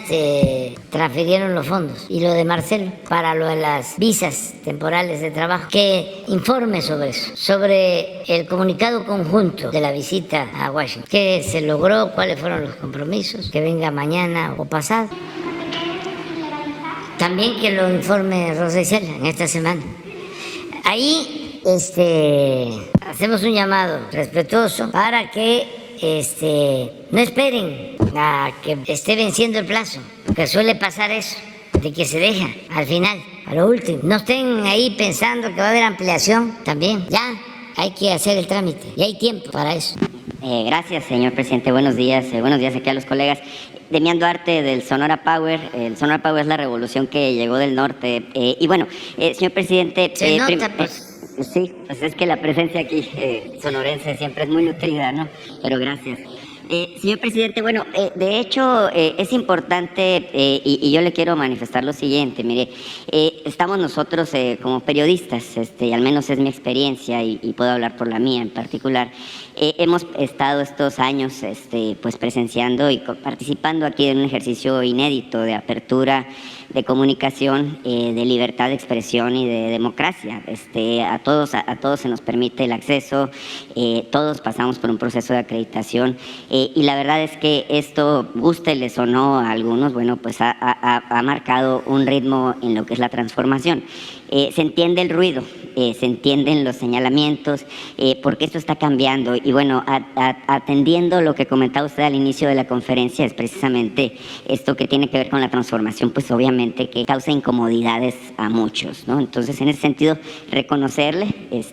transfirieron los fondos. Y lo de Marcel para lo de las visas temporales de trabajo, que informe sobre eso, sobre el comunicado conjunto de la visita a Washington. ¿Qué se logró? ¿Cuáles fueron los compromisos? Que venga mañana o pasado. También que lo informe Rosa Isela en esta semana. Ahí hacemos un llamado respetuoso para que no esperen a que esté venciendo el plazo, porque suele pasar eso, de que se deja al final, a lo último. No estén ahí pensando que va a haber ampliación también. Ya hay que hacer el trámite y hay tiempo para eso. Gracias, señor presidente. Buenos días aquí a los colegas. Demián Duarte, del Sonora Power. El Sonora Power es la revolución que llegó del norte. Y bueno, señor presidente... Se nota, pues. Sí, pues es que la presencia aquí sonorense siempre es muy nutrida, ¿no? Pero gracias. Señor presidente, bueno, de hecho es importante y yo le quiero manifestar lo siguiente. Mire, estamos nosotros como periodistas, y al menos es mi experiencia y puedo hablar por la mía en particular. Hemos estado estos años pues presenciando y participando aquí en un ejercicio inédito de apertura, de comunicación, de libertad de expresión y de democracia. A todos se nos permite el acceso, todos pasamos por un proceso de acreditación y la verdad es que esto, gústeles o no a algunos, bueno, pues ha marcado un ritmo en lo que es la transformación. Se entiende el ruido, se entienden los señalamientos, porque esto está cambiando y bueno, atendiendo lo que comentaba usted al inicio de la conferencia, es precisamente esto que tiene que ver con la transformación, pues obviamente que causa incomodidades a muchos, ¿no? Entonces, en ese sentido, reconocerle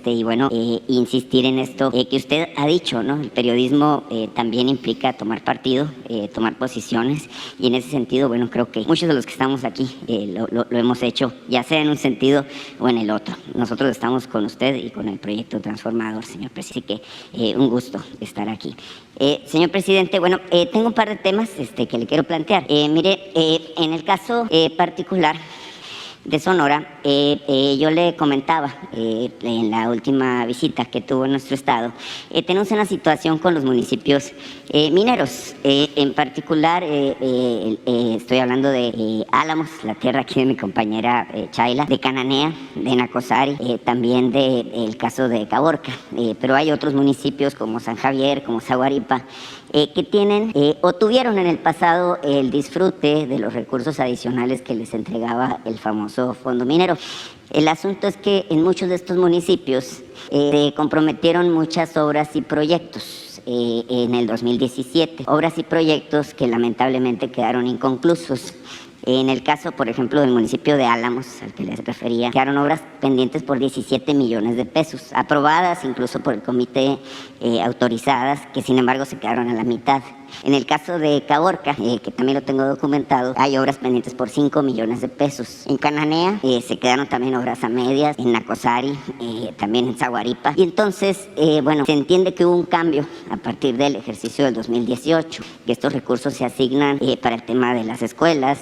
y bueno, insistir en esto que usted ha dicho, ¿no? El periodismo también implica tomar partido, tomar posiciones y en ese sentido, bueno, creo que muchos de los que estamos aquí lo hemos hecho, ya sea en un sentido o en el otro. Nosotros estamos con usted y con el proyecto transformador, señor presidente, así que un gusto estar aquí. Señor presidente, bueno, tengo un par de temas que le quiero plantear. Mire, en el caso particular de Sonora, yo le comentaba en la última visita que tuvo en nuestro estado, tenemos una situación con los municipios mineros, en particular estoy hablando de Álamos, la tierra aquí de mi compañera Chayla, de Cananea, de Nacozari, también del caso de Caborca, pero hay otros municipios como San Javier, como Zaguaripa, que tienen o tuvieron en el pasado el disfrute de los recursos adicionales que les entregaba el famoso Fondo Minero. El asunto es que en muchos de estos municipios se comprometieron muchas obras y proyectos en el 2017, obras y proyectos que lamentablemente quedaron inconclusos. En el caso, por ejemplo, del municipio de Álamos, al que les refería, quedaron obras pendientes por 17 millones de pesos, aprobadas incluso por el comité, autorizadas, que sin embargo se quedaron a la mitad. En el caso de Caborca, que también lo tengo documentado, hay obras pendientes por 5 millones de pesos. En Cananea se quedaron también obras a medias, en Nacozari, también en Zaguaripa. Y entonces, bueno, se entiende que hubo un cambio a partir del ejercicio del 2018, que estos recursos se asignan para el tema de las escuelas.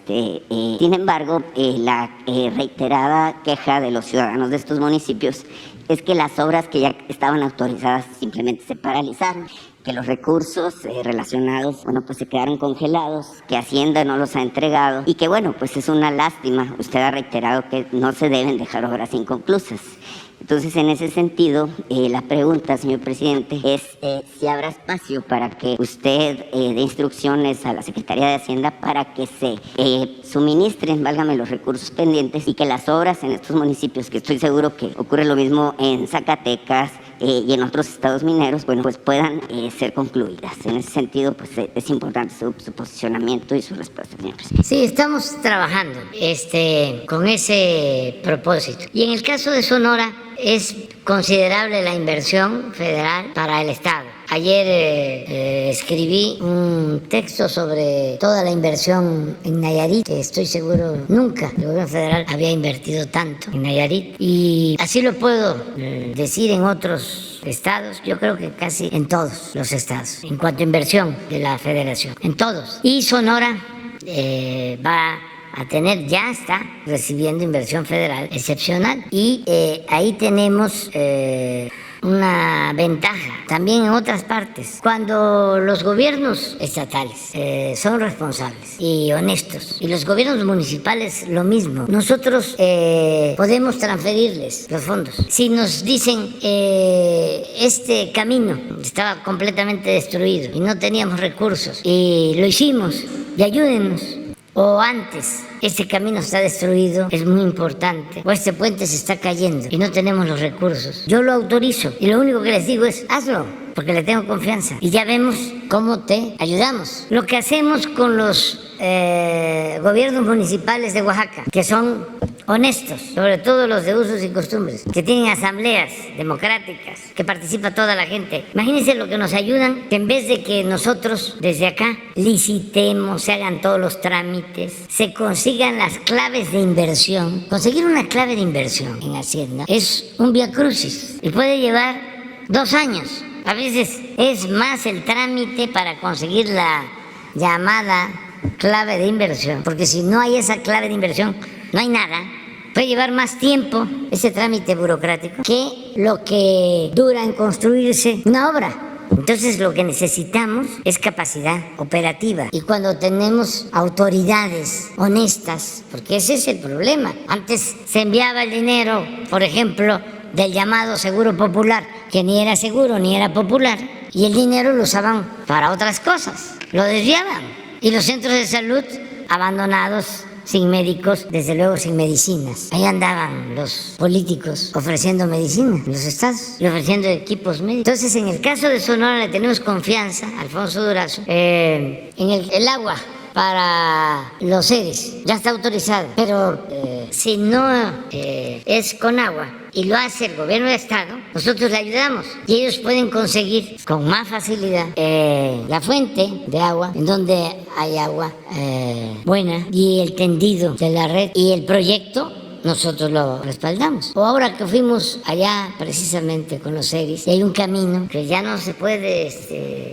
Sin embargo, la reiterada queja de los ciudadanos de estos municipios es que las obras que ya estaban autorizadas simplemente se paralizaron, que los recursos relacionados, bueno, pues se quedaron congelados, que Hacienda no los ha entregado y que, bueno, pues es una lástima. Usted ha reiterado que no se deben dejar obras inconclusas. Entonces, en ese sentido, la pregunta, señor presidente, es si habrá espacio para que usted dé instrucciones a la Secretaría de Hacienda para que se suministren, válgame, los recursos pendientes y que las obras en estos municipios, que estoy seguro que ocurre lo mismo en Zacatecas y en otros estados mineros, bueno, pues puedan ser concluidas. En ese sentido, pues es importante su posicionamiento y su respuesta, señor presidente. Sí, estamos trabajando con ese propósito. Y en el caso de Sonora, es considerable la inversión federal para el Estado. Ayer escribí un texto sobre toda la inversión en Nayarit, que estoy seguro nunca el gobierno federal había invertido tanto en Nayarit. Y así lo puedo decir en otros estados, yo creo que casi en todos los estados, en cuanto a inversión de la federación, en todos. Y Sonora va a tener, ya está recibiendo inversión federal excepcional. Y ahí tenemos una ventaja también en otras partes. Cuando los gobiernos estatales son responsables y honestos, y los gobiernos municipales lo mismo, nosotros podemos transferirles los fondos. Si nos dicen este camino estaba completamente destruido y no teníamos recursos y lo hicimos y ayúdenos, o antes, este camino está destruido, es muy importante, o este puente se está cayendo y no tenemos los recursos, yo lo autorizo y lo único que les digo es hazlo, porque le tengo confianza y ya vemos cómo te ayudamos. Lo que hacemos con los gobiernos municipales de Oaxaca, que son honestos, sobre todo los de usos y costumbres, que tienen asambleas democráticas, que participa toda la gente. Imagínense lo que nos ayudan, que en vez de que nosotros desde acá licitemos, se hagan todos los trámites, se consigan las claves de inversión. Conseguir una clave de inversión en Hacienda es un viacrucis y puede llevar 2 años. A veces es más el trámite para conseguir la llamada clave de inversión, porque si no hay esa clave de inversión, no hay nada. Puede llevar más tiempo ese trámite burocrático que lo que dura en construirse una obra. Entonces lo que necesitamos es capacidad operativa, y cuando tenemos autoridades honestas, porque ese es el problema. Antes se enviaba el dinero, por ejemplo, del llamado seguro popular, que ni era seguro ni era popular, y el dinero lo usaban para otras cosas, lo desviaban. Y los centros de salud abandonados, sin médicos, desde luego sin medicinas. Ahí andaban los políticos ofreciendo medicina en los estados y ofreciendo equipos médicos. Entonces, en el caso de Sonora le tenemos confianza, Alfonso Durazo, en el agua para los seres, ya está autorizado, pero si no es con agua y lo hace el gobierno de estado, nosotros le ayudamos y ellos pueden conseguir con más facilidad la fuente de agua, en donde hay agua buena, y el tendido de la red y el proyecto nosotros lo respaldamos. O ahora que fuimos allá precisamente con los seres, y hay un camino que ya no se puede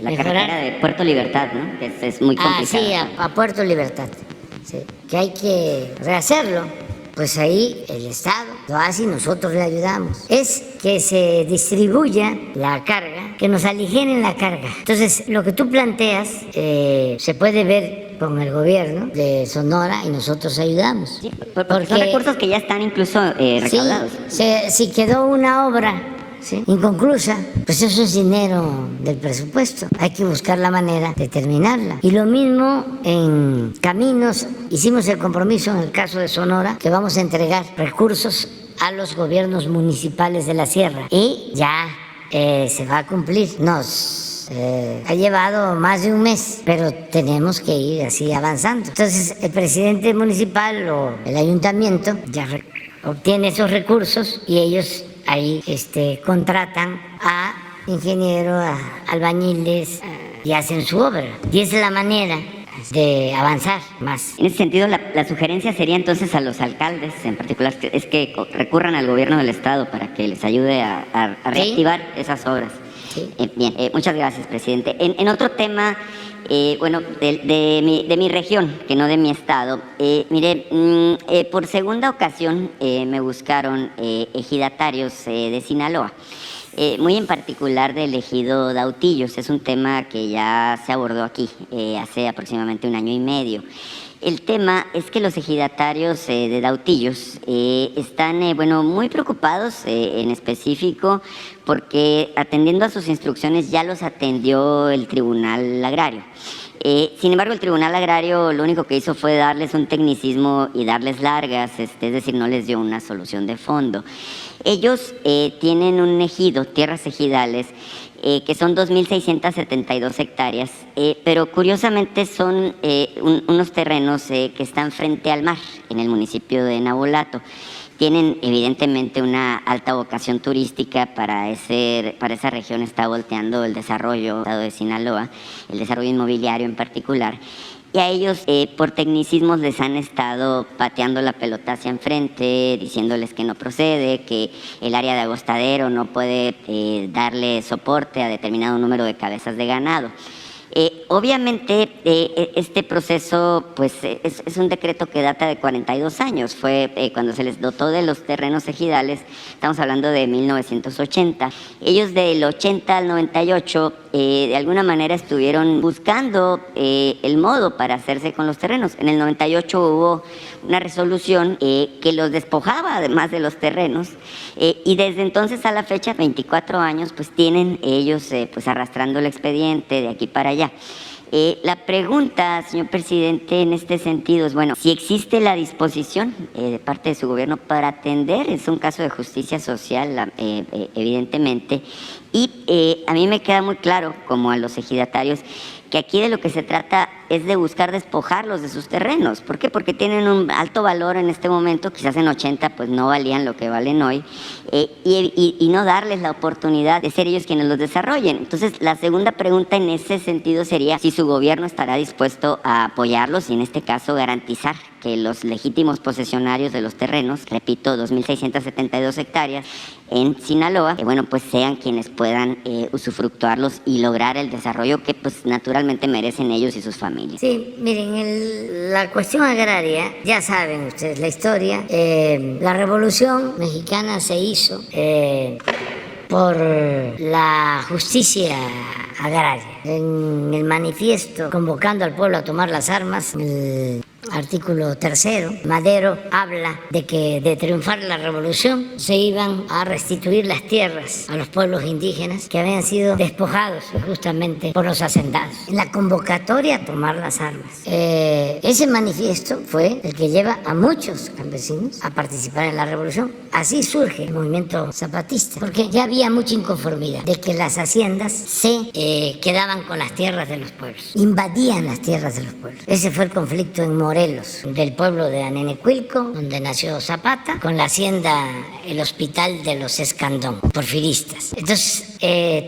la mejorar. carretera de Puerto Libertad, ¿no? Que es muy complicada. Sí, a Puerto Libertad, sí, que hay que rehacerlo. Pues ahí el Estado lo hace y nosotros le ayudamos. Es que se distribuya la carga, que nos aligeren la carga. Entonces, lo que tú planteas se puede ver con el gobierno de Sonora y nosotros ayudamos. Sí, porque son recursos que ya están incluso recaudados. Sí, si quedó una obra, ¿sí?, inconclusa, pues eso es dinero del presupuesto. Hay que buscar la manera de terminarla. Y lo mismo en caminos. Hicimos el compromiso en el caso de Sonora que vamos a entregar recursos a los gobiernos municipales de la sierra. Y ya se va a cumplir. Nos ha llevado más de un mes, pero tenemos que ir así avanzando. Entonces el presidente municipal o el ayuntamiento ya obtiene esos recursos y ellos ahí contratan a ingenieros, a albañiles, y hacen su obra. Y esa es la manera de avanzar más. En ese sentido, la sugerencia sería entonces a los alcaldes, en particular, es que recurran al gobierno del estado para que les ayude a reactivar esas obras. Sí. Bien, muchas gracias, presidente. En otro tema, bueno, de mi región, que no de mi estado, mire, por segunda ocasión me buscaron ejidatarios de Sinaloa, muy en particular del ejido Dautillos. Es un tema que ya se abordó aquí hace aproximadamente 1 año y medio. El tema es que los ejidatarios de Dautillos están, muy preocupados en específico porque, atendiendo a sus instrucciones, ya los atendió el Tribunal Agrario. Sin embargo, el Tribunal Agrario lo único que hizo fue darles un tecnicismo y darles largas, es decir, no les dio una solución de fondo. Ellos tienen un ejido, tierras ejidales, que son 2.672 hectáreas, pero curiosamente son unos terrenos que están frente al mar, en el municipio de Nabolato. Tienen evidentemente una alta vocación turística. Para esa región está volteando el desarrollo del estado de Sinaloa, el desarrollo inmobiliario en particular. Y a ellos, por tecnicismos, les han estado pateando la pelota hacia enfrente, diciéndoles que no procede, que el área de agostadero no puede darle soporte a determinado número de cabezas de ganado. Obviamente, este proceso pues es un decreto que data de 42 años. Fue cuando se les dotó de los terrenos ejidales, estamos hablando de 1980. Ellos del 80 al 98 de alguna manera estuvieron buscando el modo para hacerse con los terrenos. En el 98 hubo una resolución que los despojaba además de los terrenos, y desde entonces a la fecha, 24 años, pues tienen ellos pues arrastrando el expediente de aquí para allá. La pregunta, señor presidente, en este sentido es, bueno, si existe la disposición de parte de su gobierno para atender, es un caso de justicia social, evidentemente, y a mí me queda muy claro, como a los ejidatarios, que aquí de lo que se trata es de buscar despojarlos de sus terrenos. ¿Por qué? Porque tienen un alto valor en este momento, quizás en 80 pues no valían lo que valen hoy, y no darles la oportunidad de ser ellos quienes los desarrollen. Entonces, la segunda pregunta en ese sentido sería si su gobierno estará dispuesto a apoyarlos y en este caso garantizar que los legítimos posesionarios de los terrenos, repito, 2.672 hectáreas en Sinaloa, bueno, pues sean quienes puedan usufructuarlos y lograr el desarrollo que pues naturalmente merecen ellos y sus familias. Sí, miren, la cuestión agraria, ya saben ustedes la historia, la Revolución Mexicana se hizo por la justicia agraria. En el manifiesto convocando al pueblo a tomar las armas, el artículo 3, Madero habla de que de triunfar la revolución se iban a restituir las tierras a los pueblos indígenas que habían sido despojados justamente por los hacendados. En la convocatoria a tomar las armas. Ese manifiesto fue el que lleva a muchos campesinos a participar en la revolución. Así surge el movimiento zapatista, porque ya había mucha inconformidad de que las haciendas se quedaban con las tierras de los pueblos, invadían las tierras de los pueblos. Ese fue el conflicto en Morelos, del pueblo de Anenecuilco, donde nació Zapata, con la hacienda, el hospital de los Escandón, porfiristas. Entonces,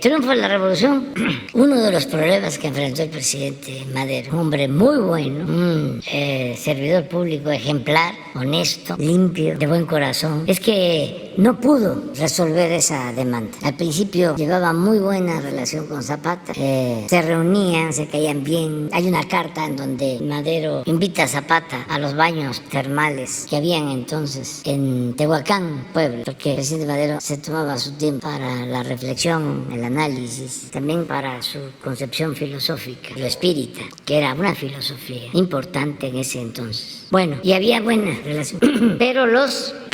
triunfo de la revolución. Uno de los problemas que enfrentó el presidente Madero, un hombre muy bueno, un servidor público ejemplar, honesto, limpio, de buen corazón, es que no pudo resolver esa demanda. Al principio llevaba muy buena relación con Zapata, se reunían, se caían bien. Hay una carta en donde Madero invita a Zapata a los baños termales que habían entonces en Tehuacán, Puebla, porque el presidente Madero se tomaba su tiempo para la reflexión, el análisis, también para su concepción filosófica, lo espírita, que era una filosofía importante en ese entonces. Bueno, y había buena relación, pero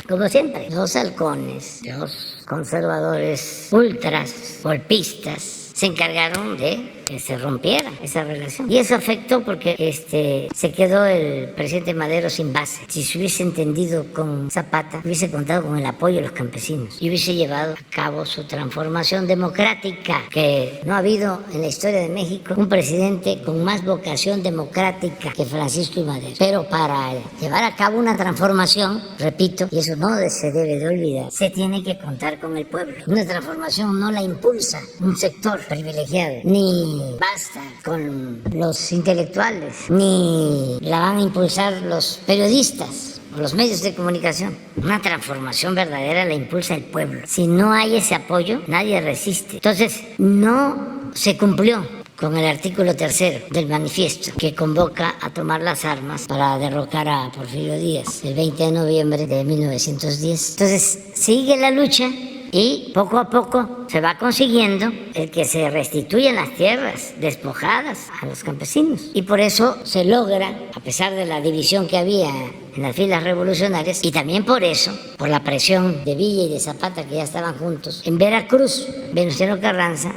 como siempre, los halcones, los conservadores ultras, golpistas, se encargaron de que se rompiera esa relación. Y eso afectó porque se quedó el presidente Madero sin base. Si se hubiese entendido con Zapata, hubiese contado con el apoyo de los campesinos y hubiese llevado a cabo su transformación democrática, que no ha habido en la historia de México un presidente con más vocación democrática que Francisco I. Madero. Pero para llevar a cabo una transformación, repito, y eso no se debe de olvidar, se tiene que contar con el pueblo. Una transformación no la impulsa un sector privilegiado, ni basta con los intelectuales, ni la van a impulsar los periodistas o los medios de comunicación. Una transformación verdadera la impulsa el pueblo. Si no hay ese apoyo, nadie resiste. Entonces, no se cumplió con el artículo 3 del manifiesto, que convoca a tomar las armas para derrocar a Porfirio Díaz el 20 de noviembre de 1910. Entonces, sigue la lucha y poco a poco se va consiguiendo el que se restituyan las tierras despojadas a los campesinos. Y por eso se logra, a pesar de la división que había en las filas revolucionarias, y también por eso, por la presión de Villa y de Zapata, que ya estaban juntos, en Veracruz, Venustiano Carranza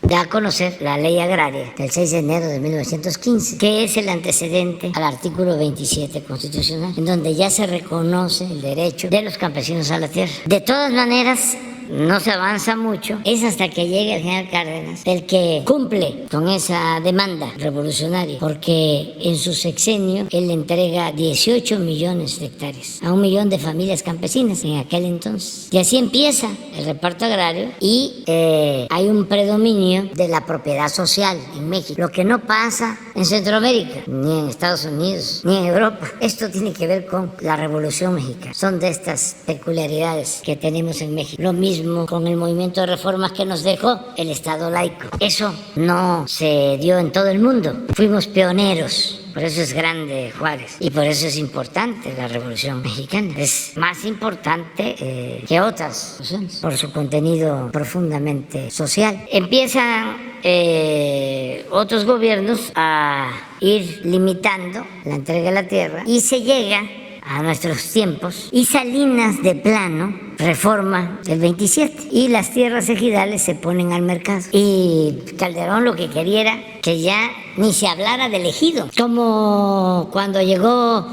da a conocer la ley agraria del 6 de enero de 1915, que es el antecedente al artículo 27 constitucional, en donde ya se reconoce el derecho de los campesinos a la tierra. De todas maneras, no se avanza mucho, es hasta que llegue el general Cárdenas el que cumple con esa demanda revolucionaria, porque en su sexenio él le entrega 18 millones de hectáreas a 1 millón de familias campesinas en aquel entonces. Y así empieza el reparto agrario y hay un predominio de la propiedad social en México, lo que no pasa en Centroamérica, ni en Estados Unidos, ni en Europa. Esto tiene que ver con la Revolución Mexicana. Son de estas peculiaridades que tenemos en México. Lo mismo con el movimiento de reformas que nos dejó el Estado laico. Eso no se dio en todo el mundo. Fuimos pioneros. Por eso es grande Juárez y por eso es importante la Revolución Mexicana. Es más importante que otras revoluciones por su contenido profundamente social. Empiezan otros gobiernos a ir limitando la entrega de la tierra y se llega a nuestros tiempos y Salinas de plano reforma el 27 y las tierras ejidales se ponen al mercado y Calderón lo que quería era que ya ni se hablara del ejido, como cuando llegó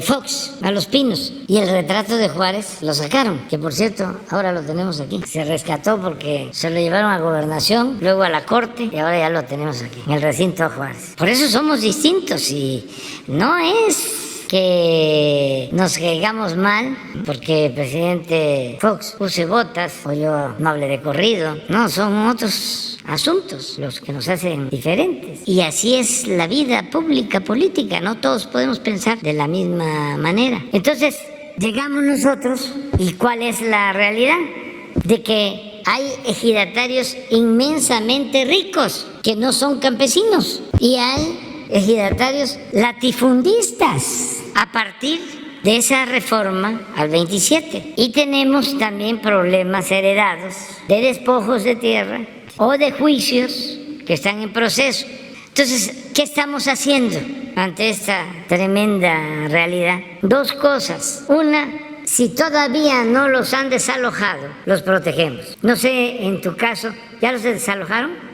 Fox a Los Pinos y el retrato de Juárez lo sacaron, que por cierto ahora lo tenemos aquí, se rescató porque se lo llevaron a Gobernación, luego a la Corte y ahora ya lo tenemos aquí en el recinto de Juárez. Por eso somos distintos y no es que nos caigamos mal porque el presidente Fox use botas o yo no hable de corrido. No, son otros asuntos los que nos hacen diferentes. Y así es la vida pública, política. No todos podemos pensar de la misma manera. Entonces, llegamos nosotros y ¿cuál es la realidad? De que hay ejidatarios inmensamente ricos que no son campesinos y hay ejidatarios latifundistas a partir de esa reforma al 27. Y tenemos también problemas heredados de despojos de tierra o de juicios que están en proceso. Entonces, ¿qué estamos haciendo ante esta tremenda realidad? Dos cosas. Una, si todavía no los han desalojado, los protegemos. No sé, en tu caso, ¿ya los desalojaron?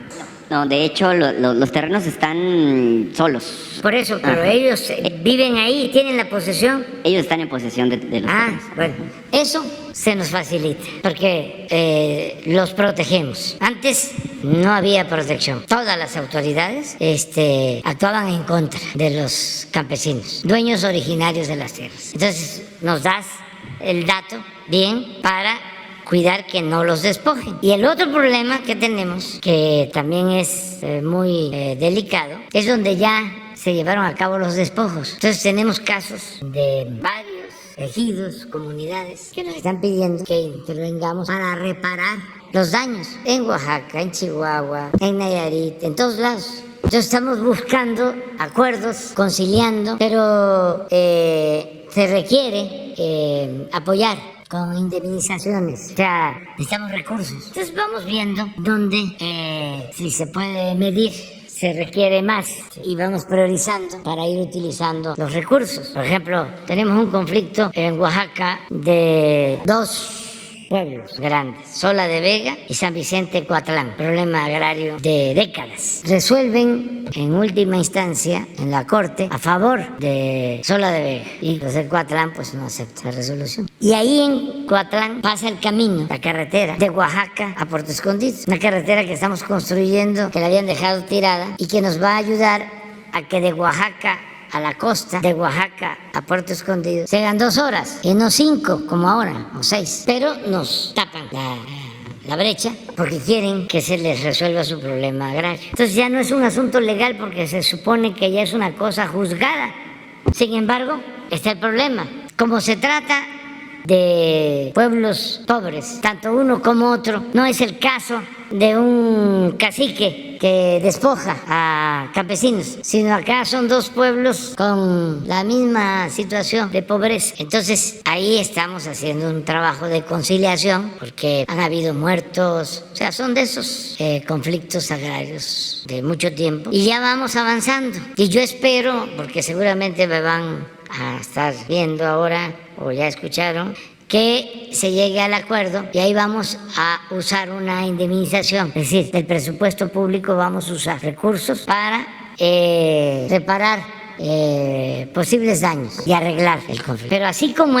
No, de hecho, los terrenos están solos. Por eso, pero ellos viven ahí, tienen la posesión. Ellos están en posesión de los terrenos. Bueno, eso se nos facilita, porque los protegemos. Antes no había protección. Todas las autoridades actuaban en contra de los campesinos, dueños originarios de las tierras. Entonces, nos das el dato bien para cuidar que no los despojen. Y el otro problema que tenemos, que también es muy delicado, es donde ya se llevaron a cabo los despojos. Entonces tenemos casos de varios ejidos, comunidades, que nos están pidiendo que intervengamos para reparar los daños en Oaxaca, en Chihuahua, en Nayarit, en todos lados. Entonces estamos buscando acuerdos, conciliando, pero se requiere apoyar con indemnizaciones, o sea, necesitamos recursos. Entonces vamos viendo dónde, si se puede medir, se requiere más y vamos priorizando para ir utilizando los recursos. Por ejemplo, tenemos un conflicto en Oaxaca de dos pueblos grandes, Sola de Vega y San Vicente Coatlán, problema agrario de décadas. Resuelven en última instancia en la corte a favor de Sola de Vega y los de Coatlán pues no aceptan la resolución. Y ahí en Coatlán pasa el camino, la carretera de Oaxaca a Puerto Escondido, una carretera que estamos construyendo, que la habían dejado tirada y que nos va a ayudar a que de Oaxaca a la costa, de Oaxaca a Puerto Escondido, se dan 2 horas y no 5 como ahora, o 6. Pero nos tapan la brecha porque quieren que se les resuelva su problema agrario. Entonces ya no es un asunto legal porque se supone que ya es una cosa juzgada. Sin embargo, está el problema. Como se trata de pueblos pobres, tanto uno como otro, no es el caso de un cacique que despoja a campesinos, sino acá son 2 pueblos con la misma situación de pobreza. Entonces ahí estamos haciendo un trabajo de conciliación porque han habido muertos, o sea, son de esos conflictos agrarios de mucho tiempo y ya vamos avanzando. Y yo espero, porque seguramente me van a estar viendo ahora o ya escucharon, que se llegue al acuerdo y ahí vamos a usar una indemnización, es decir, del presupuesto público vamos a usar recursos para reparar posibles daños y arreglar el conflicto. Pero así como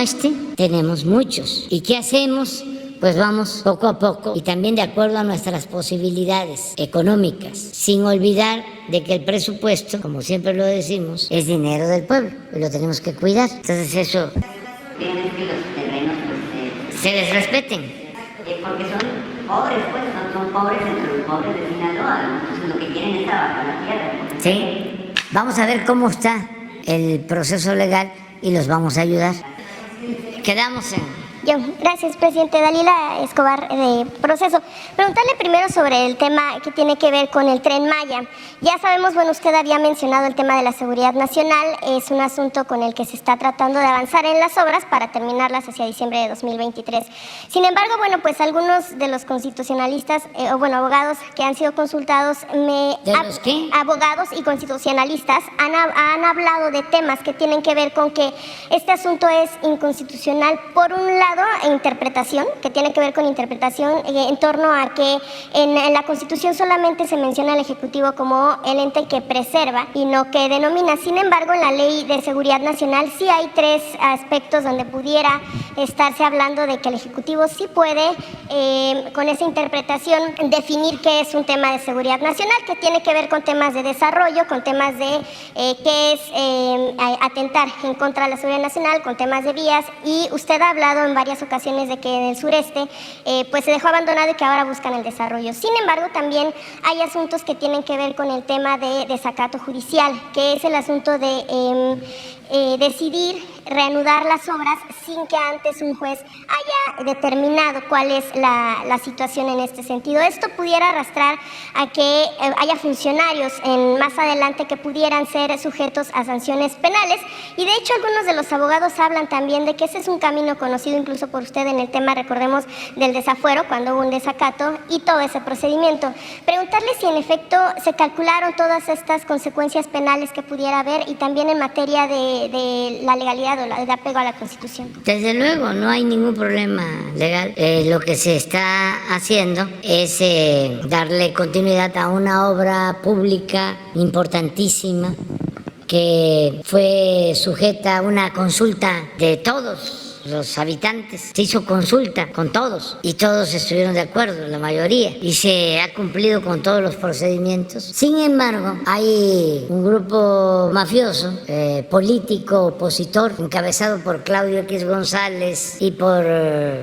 tenemos muchos. ¿Y qué hacemos? Pues vamos poco a poco y también de acuerdo a nuestras posibilidades económicas, sin olvidar de que el presupuesto, como siempre lo decimos, es dinero del pueblo y lo tenemos que cuidar. Entonces eso, se les respeten. Porque son pobres, pues, son pobres entre los pobres de Sinaloa. Entonces lo que quieren es trabajar la tierra. Sí, vamos a ver cómo está el proceso legal y los vamos a ayudar. Quedamos en... Gracias, presidente. Dalila Escobar, de Proceso. Preguntarle primero sobre el tema que tiene que ver con el Tren Maya. Ya sabemos, bueno, usted había mencionado el tema de la seguridad nacional. Es un asunto con el que se está tratando de avanzar en las obras para terminarlas hacia diciembre de 2023. Sin embargo, bueno, pues algunos de los constitucionalistas, abogados que han sido consultados, ¿De los qué? Abogados y constitucionalistas han hablado de temas que tienen que ver con que este asunto es inconstitucional, por un lado, interpretación, que tiene que ver con interpretación en torno a que en la Constitución solamente se menciona al Ejecutivo como el ente que preserva y no que denomina. Sin embargo, en la Ley de Seguridad Nacional sí hay 3 aspectos donde pudiera estarse hablando de que el Ejecutivo sí puede, con esa interpretación, definir qué es un tema de seguridad nacional, que tiene que ver con temas de desarrollo, con temas de qué es atentar en contra de la seguridad nacional, con temas de vías, y usted ha hablado en varias ocasiones de que en el sureste pues se dejó abandonado y que ahora buscan el desarrollo. Sin embargo, también hay asuntos que tienen que ver con el tema de desacato judicial, que es el asunto de decidir reanudar las obras sin que antes un juez haya determinado cuál es la situación en este sentido. Esto pudiera arrastrar a que haya funcionarios más adelante que pudieran ser sujetos a sanciones penales, y de hecho algunos de los abogados hablan también de que ese es un camino conocido incluso por usted en el tema, recordemos, del desafuero, cuando hubo un desacato y todo ese procedimiento. Preguntarle si en efecto se calcularon todas estas consecuencias penales que pudiera haber, y también en materia de la legalidad o de apego a la Constitución. Desde luego, no hay ningún problema legal. Lo que se está haciendo es darle continuidad a una obra pública importantísima que fue sujeta a una consulta de todos los habitantes. Se hizo consulta con todos y todos estuvieron de acuerdo, la mayoría, y se ha cumplido con todos los procedimientos. Sin embargo, hay un grupo mafioso, político, opositor, encabezado por Claudio X González y por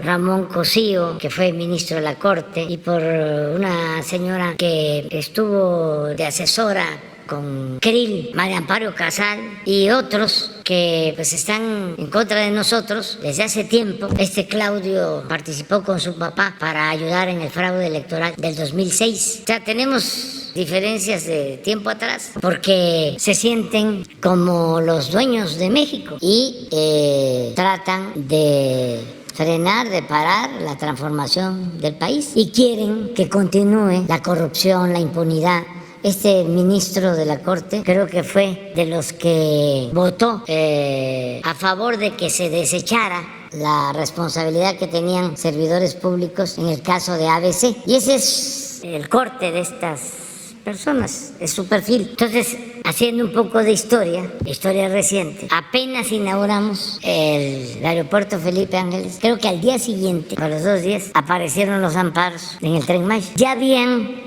Ramón Cosío, que fue ministro de la Corte, y por una señora que estuvo de asesora con Krill, María Amparo Casal y otros que pues están en contra de nosotros desde hace tiempo. Claudio participó con su papá para ayudar en el fraude electoral del 2006. O sea, tenemos diferencias de tiempo atrás porque se sienten como los dueños de México y tratan de frenar, de parar la transformación del país, y quieren que continúe la corrupción, la impunidad. Este ministro de la Corte creo que fue de los que votó a favor de que se desechara la responsabilidad que tenían servidores públicos en el caso de ABC. Y ese es el corte de estas personas, es su perfil. Entonces, haciendo un poco de historia reciente, apenas inauguramos el aeropuerto Felipe Ángeles, creo que al día siguiente, a los 2 días, aparecieron los amparos en el Tren Maya. Ya habían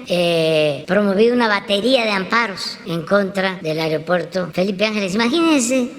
promovido una batería de amparos en contra del aeropuerto Felipe Ángeles. Imagínense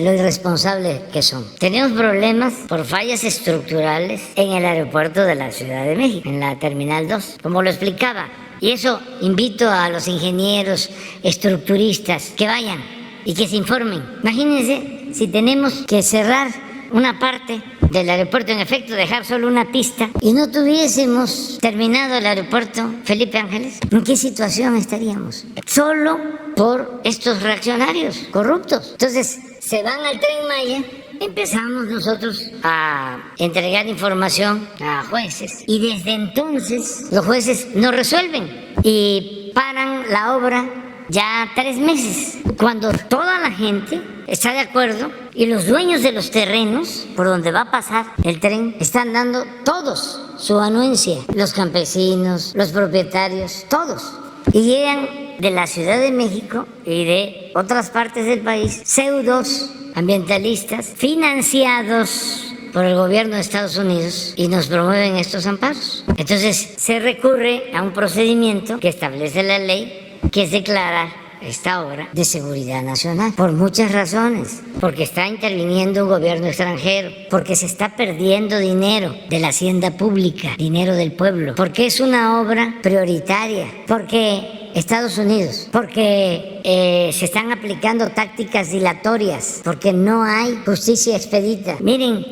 lo irresponsables que son. Tenemos problemas por fallas estructurales en el aeropuerto de la Ciudad de México, en la Terminal 2, como lo explicaba. Y eso invito a los ingenieros estructuristas que vayan y que se informen. Imagínense si tenemos que cerrar una parte del aeropuerto, en efecto dejar solo una pista, y no tuviésemos terminado el aeropuerto Felipe Ángeles, ¿en qué situación estaríamos? Solo por estos reaccionarios corruptos. Entonces se van al Tren Maya, empezamos nosotros a entregar información a jueces, y desde entonces los jueces no resuelven y paran la obra ya 3 meses, cuando toda la gente está de acuerdo y los dueños de los terrenos por donde va a pasar el tren están dando todos su anuencia, los campesinos, los propietarios, todos. Y llegan de la Ciudad de México y de otras partes del país pseudos ambientalistas financiados por el gobierno de Estados Unidos y nos promueven estos amparos. Entonces se recurre a un procedimiento que establece la ley, que es declarar esta obra de seguridad nacional por muchas razones, porque está interviniendo un gobierno extranjero, porque se está perdiendo dinero de la hacienda pública, dinero del pueblo, porque es una obra prioritaria, porque Estados Unidos, porque se están aplicando tácticas dilatorias, porque no hay justicia expedita. Miren,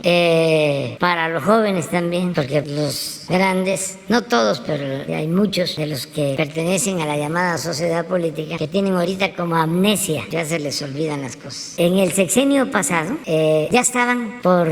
para los jóvenes también, porque los grandes, no todos, pero hay muchos de los que pertenecen a la llamada sociedad política que tienen ahorita como amnesia, ya se les olvidan las cosas. En el sexenio pasado ya estaban por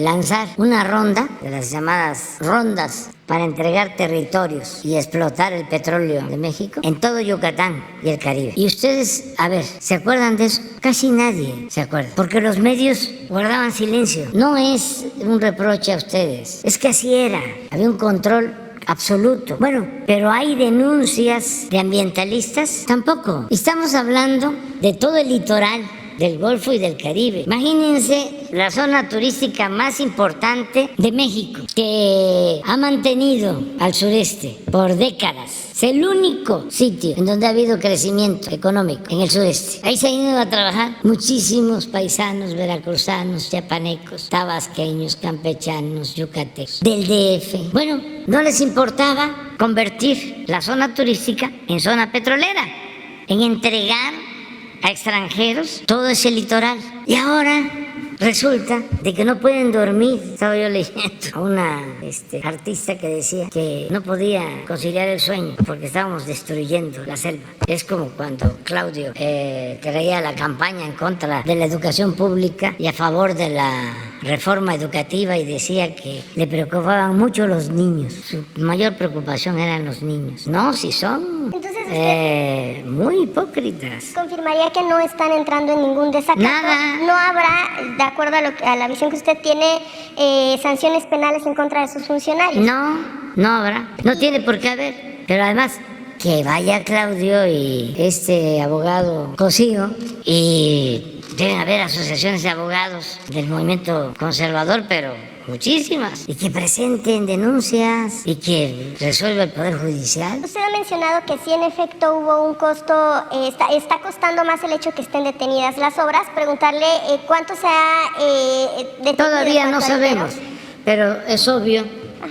lanzar una ronda de las llamadas rondas para entregar territorios y explotar el petróleo de México en todo Yucatán y el Caribe. Y ustedes, a ver, ¿se acuerdan de eso? Casi nadie se acuerda, porque los medios guardaban silencio. No es un reproche a ustedes, es que así era, había un control absoluto. Bueno, pero hay denuncias de ambientalistas, tampoco. Estamos hablando de todo el litoral del Golfo y del Caribe. Imagínense la zona turística más importante de México, que ha mantenido al sureste por décadas. Es el único sitio en donde ha habido crecimiento económico, en el sureste. Ahí se han ido a trabajar muchísimos paisanos veracruzanos, chiapanecos, tabasqueños, campechanos, yucatecos, del DF. Bueno, no les importaba convertir la zona turística en zona petrolera, en entregar a extranjeros todo ese litoral. Y ahora resulta de que no pueden dormir. Estaba yo leyendo a una artista que decía que no podía conciliar el sueño porque estábamos destruyendo la selva. Es como cuando Claudio traía la campaña en contra de la educación pública y a favor de la reforma educativa y decía que le preocupaban mucho los niños. Su mayor preocupación eran los niños. No, si son muy hipócritas. ¿Confirmaría que no están entrando en ningún desacato? Nada. No habrá, de acuerdo a la visión que usted tiene, sanciones penales en contra de sus funcionarios. No habrá. No tiene por qué haber. Pero además, que vaya Claudio y este abogado Cosío, y deben haber asociaciones de abogados del movimiento conservador, pero muchísimas, y que presenten denuncias y que resuelva el Poder Judicial. Usted ha mencionado que sí, en efecto, hubo un costo, está costando más el hecho que estén detenidas las obras. Preguntarle cuánto se ha detenido. Todavía no sabemos, pero es obvio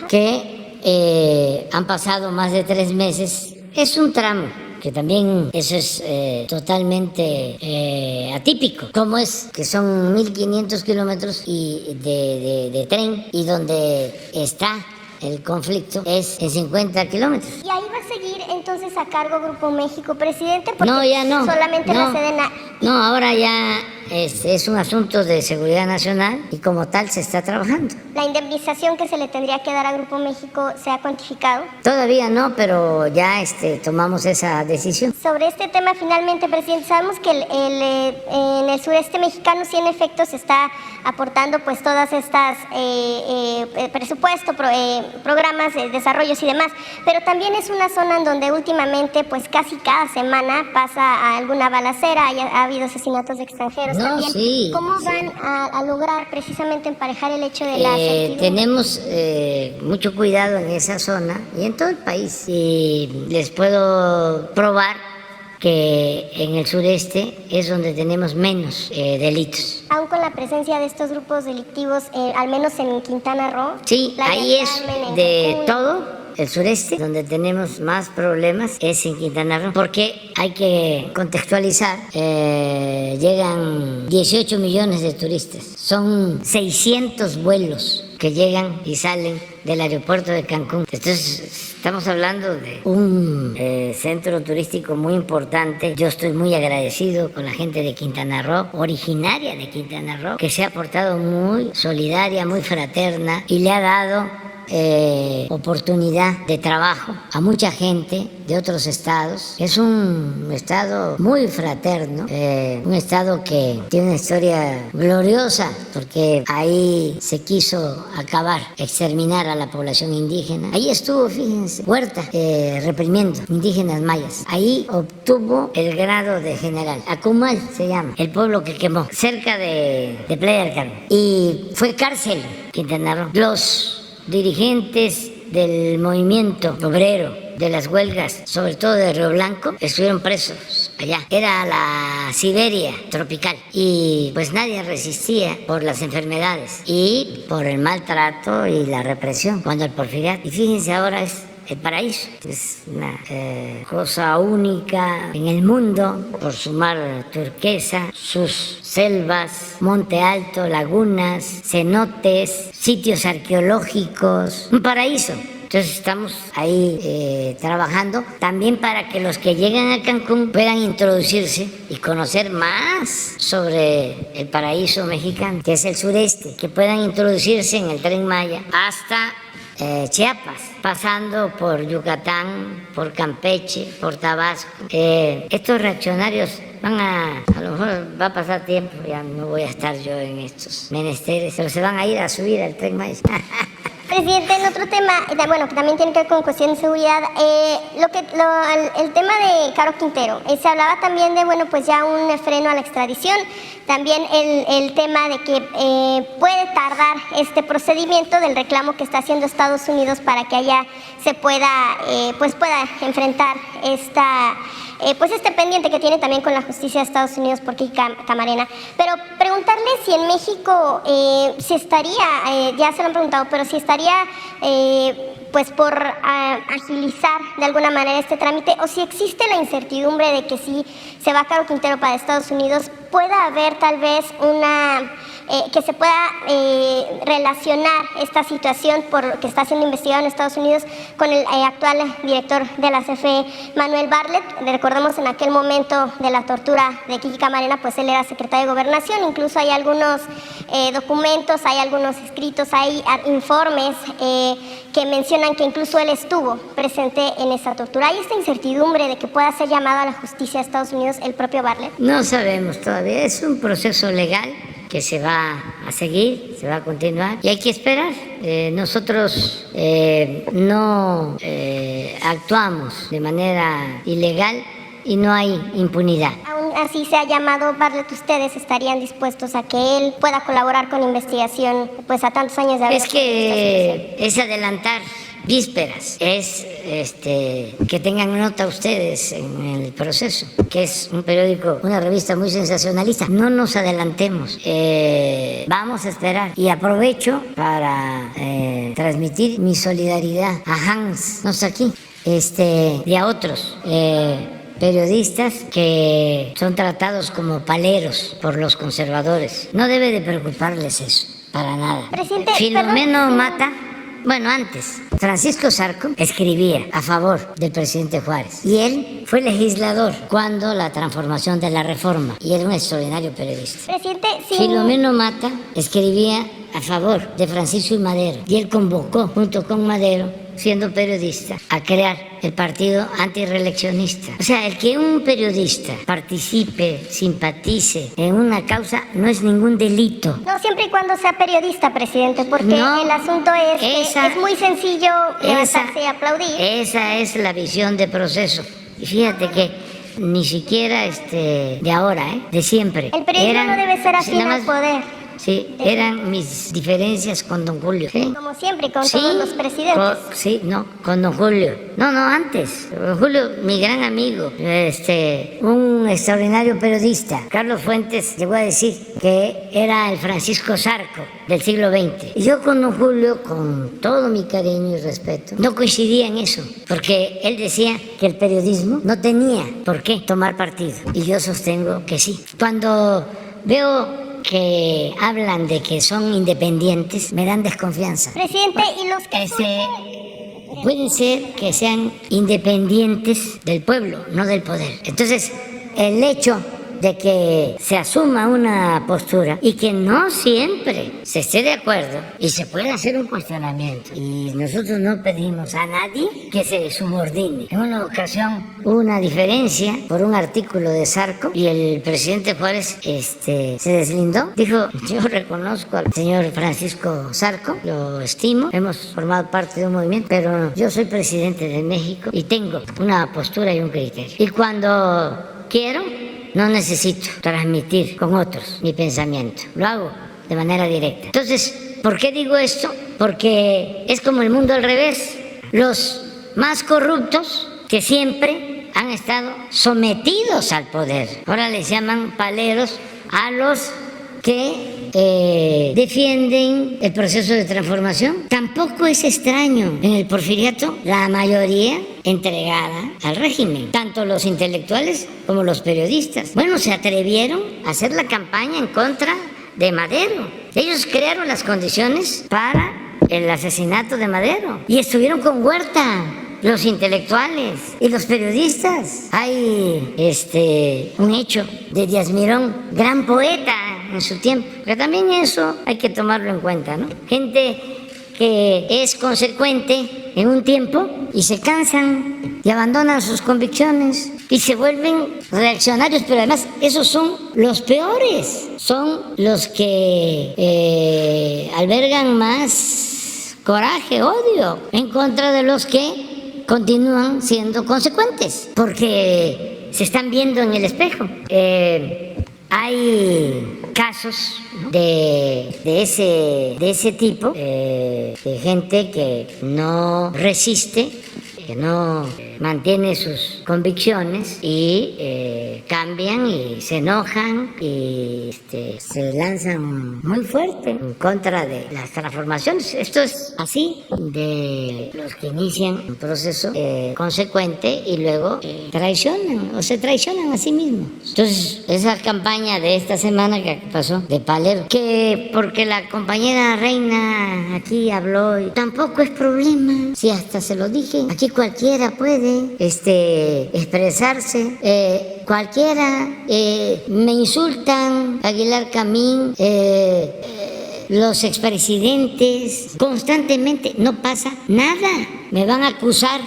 que han pasado más de 3 meses. Es un tramo, que también eso es totalmente atípico, como es que son 1.500 kilómetros de tren, y donde está el conflicto es en 50 kilómetros. ¿Y ahí va a seguir entonces a cargo Grupo México, presidente? Porque No, ya no. Solamente no, la Sedena. No, ahora ya es un asunto de seguridad nacional y como tal se está trabajando. ¿La indemnización que se le tendría que dar a Grupo México se ha cuantificado? Todavía no, pero ya tomamos esa decisión. Sobre este tema, finalmente, presidente, sabemos que en el sureste mexicano sí en efecto se está aportando pues todas estas presupuestos, programas, desarrollos y demás, pero también es una zona en donde últimamente pues casi cada semana pasa alguna balacera, ha habido asesinatos de extranjeros también. Sí, ¿Cómo van a lograr precisamente emparejar el hecho de la certidumbre? Tenemos mucho cuidado en esa zona y en todo el país, y les puedo probar que en el sureste es donde tenemos menos delitos. Aún con la presencia de estos grupos delictivos, al menos en Quintana Roo. Sí, ahí es de todo. El sureste, donde tenemos más problemas, es en Quintana Roo, porque hay que contextualizar, llegan 18 millones de turistas, son 600 vuelos que llegan y salen del aeropuerto de Cancún. Entonces, estamos hablando de un centro turístico muy importante. Yo estoy muy agradecido con la gente de Quintana Roo, originaria de Quintana Roo, que se ha portado muy solidaria, muy fraterna, y le ha dado oportunidad de trabajo a mucha gente de otros estados. Es un estado muy fraterno, un estado que tiene una historia gloriosa, porque ahí se quiso acabar, exterminar a la población indígena. Ahí estuvo, fíjense, Huerta reprimiendo indígenas mayas. Ahí obtuvo el grado de general. Acumal se llama, el pueblo que quemó, cerca de Playa del Carmen. Y fue cárcel Quintana Roo. Los dirigentes del movimiento obrero, de las huelgas, sobre todo de Río Blanco, estuvieron presos allá. Era la Siberia tropical y pues nadie resistía por las enfermedades y por el maltrato y la represión cuando el porfiriato. Y fíjense, ahora es el paraíso, es una cosa única en el mundo por su mar turquesa, sus selvas, monte alto, lagunas, cenotes, sitios arqueológicos, un paraíso. Entonces estamos ahí trabajando también para que los que lleguen a Cancún puedan introducirse y conocer más sobre el paraíso mexicano, que es el sureste, que puedan introducirse en el Tren Maya hasta Chiapas, pasando por Yucatán, por Campeche, por Tabasco. Estos reaccionarios a lo mejor va a pasar tiempo, ya no voy a estar yo en estos menesteres, pero se van a ir a subir al Tren Maya. Presidente, en otro tema, bueno, que también tiene que ver con cuestión de seguridad, el tema de Caro Quintero, se hablaba también de, bueno, pues ya un freno a la extradición, también el tema de que puede tardar este procedimiento del reclamo que está haciendo Estados Unidos para que allá se pueda enfrentar este pendiente que tiene también con la justicia de Estados Unidos por Kiki Camarena. Pero preguntarle si en México si estaría, ya se lo han preguntado, pero si estaría pues por agilizar de alguna manera este trámite, o si existe la incertidumbre de que si se va Caro Quintero para Estados Unidos pueda haber tal vez que se pueda relacionar esta situación por que está siendo investigado en Estados Unidos con el actual director de la CFE, Manuel Bartlett. Recordemos en aquel momento de la tortura de Kiki Camarena, pues él era secretario de Gobernación, incluso hay algunos documentos, hay algunos escritos, hay informes que mencionan que incluso él estuvo presente en esa tortura. ¿Hay esta incertidumbre de que pueda ser llamado a la justicia de Estados Unidos el propio Bartlett? No sabemos todavía, es un proceso legal que se va a seguir, se va a continuar y hay que esperar. Nosotros no actuamos de manera ilegal y no hay impunidad. Aún así se ha llamado Bartlett, ¿ustedes estarían dispuestos a que él pueda colaborar con la investigación pues a tantos años de haber... Es que es adelantar vísperas, es que tengan nota ustedes en el proceso, que es un periódico, una revista muy sensacionalista. No nos adelantemos, vamos a esperar. Y aprovecho para transmitir mi solidaridad a Hans, no está aquí, y a otros periodistas que son tratados como paleros por los conservadores. No debe de preocuparles eso, para nada. Presidente, Filomeno Mata, bueno, antes, Francisco Zarco escribía a favor del presidente Juárez y él fue legislador cuando la transformación de la reforma y era un extraordinario periodista. Presidente, sí. Filomeno Mata escribía a favor de Francisco y Madero y él convocó junto con Madero, siendo periodista, a crear el partido antirreeleccionista. O sea, el que un periodista participe, simpatice en una causa no es ningún delito. No, siempre y cuando sea periodista, presidente, porque No, el asunto es que es muy sencillo levantarse y aplaudir. Esa es la visión de proceso. Y fíjate que ni siquiera de ahora, de siempre. El periodismo no debe ser afín al poder. Sí, eran mis diferencias con don Julio. ¿Sí? Como siempre, con todos los presidentes. Con don Julio. No, antes. Don Julio, mi gran amigo, un extraordinario periodista. Carlos Fuentes llegó a decir que era el Francisco Zarco del siglo XX. Y yo con don Julio, con todo mi cariño y respeto, no coincidía en eso, porque él decía que el periodismo no tenía por qué tomar partido. Y yo sostengo que sí. Cuando veo que hablan de que son independientes, me dan desconfianza. Presidente, y los que pueden ser que sean independientes del pueblo, no del poder. Entonces, el hecho de que se asuma una postura y que no siempre se esté de acuerdo y se pueda hacer un cuestionamiento. Y nosotros no pedimos a nadie que se subordine. En una ocasión hubo una diferencia por un artículo de Zarco y el presidente Juárez se deslindó. Dijo, yo reconozco al señor Francisco Zarco, lo estimo, hemos formado parte de un movimiento, pero yo soy presidente de México y tengo una postura y un criterio. Y cuando quiero, no necesito transmitir con otros mi pensamiento. Lo hago de manera directa. Entonces, ¿por qué digo esto? porque es como el mundo al revés. Los más corruptos que siempre han estado sometidos al poder, ahora les llaman paleros a los que defienden el proceso de transformación. Tampoco es extraño. En el porfiriato, la mayoría entregada al régimen, tanto los intelectuales como los periodistas. Bueno, se atrevieron a hacer la campaña en contra de Madero. Ellos crearon las condiciones para el asesinato de Madero y estuvieron con Huerta, los intelectuales y los periodistas. Hay un hecho de Díaz Mirón, gran poeta en su tiempo, pero también eso hay que tomarlo en cuenta, ¿no? Gente que es consecuente en un tiempo y se cansan y abandonan sus convicciones y se vuelven reaccionarios, pero además esos son los peores, son los que albergan más coraje, odio en contra de los que continúan siendo consecuentes, porque se están viendo en el espejo. Hay casos de ese tipo, de gente que no resiste, que no mantiene sus convicciones y cambian y se enojan y se lanzan muy fuerte en contra de las transformaciones. Esto es así de los que inician un proceso consecuente y luego traicionan o se traicionan a sí mismos. Entonces, esa campaña de esta semana que pasó de Palero, que porque la compañera Reina aquí habló, y tampoco es problema, si hasta se lo dije, aquí cualquiera puede expresarse, cualquiera. Me insultan Aguilar Camín, los expresidentes, constantemente, no pasa nada. Me van a acusar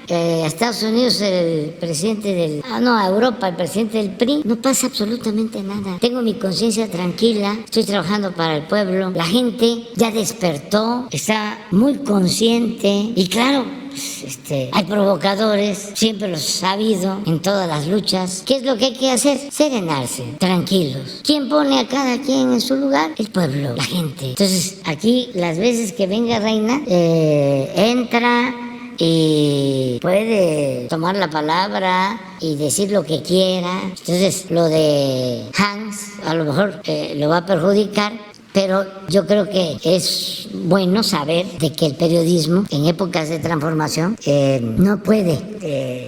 a Estados Unidos el presidente a Europa, el presidente del PRI, no pasa absolutamente nada. Tengo mi conciencia tranquila, estoy trabajando para el pueblo, la gente ya despertó, está muy consciente y claro, hay provocadores, siempre los ha habido en todas las luchas. ¿Qué es lo que hay que hacer? Serenarse, tranquilos. ¿Quién pone a cada quien en su lugar? El pueblo, la gente. Entonces, aquí las veces que venga Reina, entra y puede tomar la palabra y decir lo que quiera. Entonces, lo de Hans a lo mejor lo va a perjudicar, pero yo creo que es bueno saber de que el periodismo en épocas de transformación no puede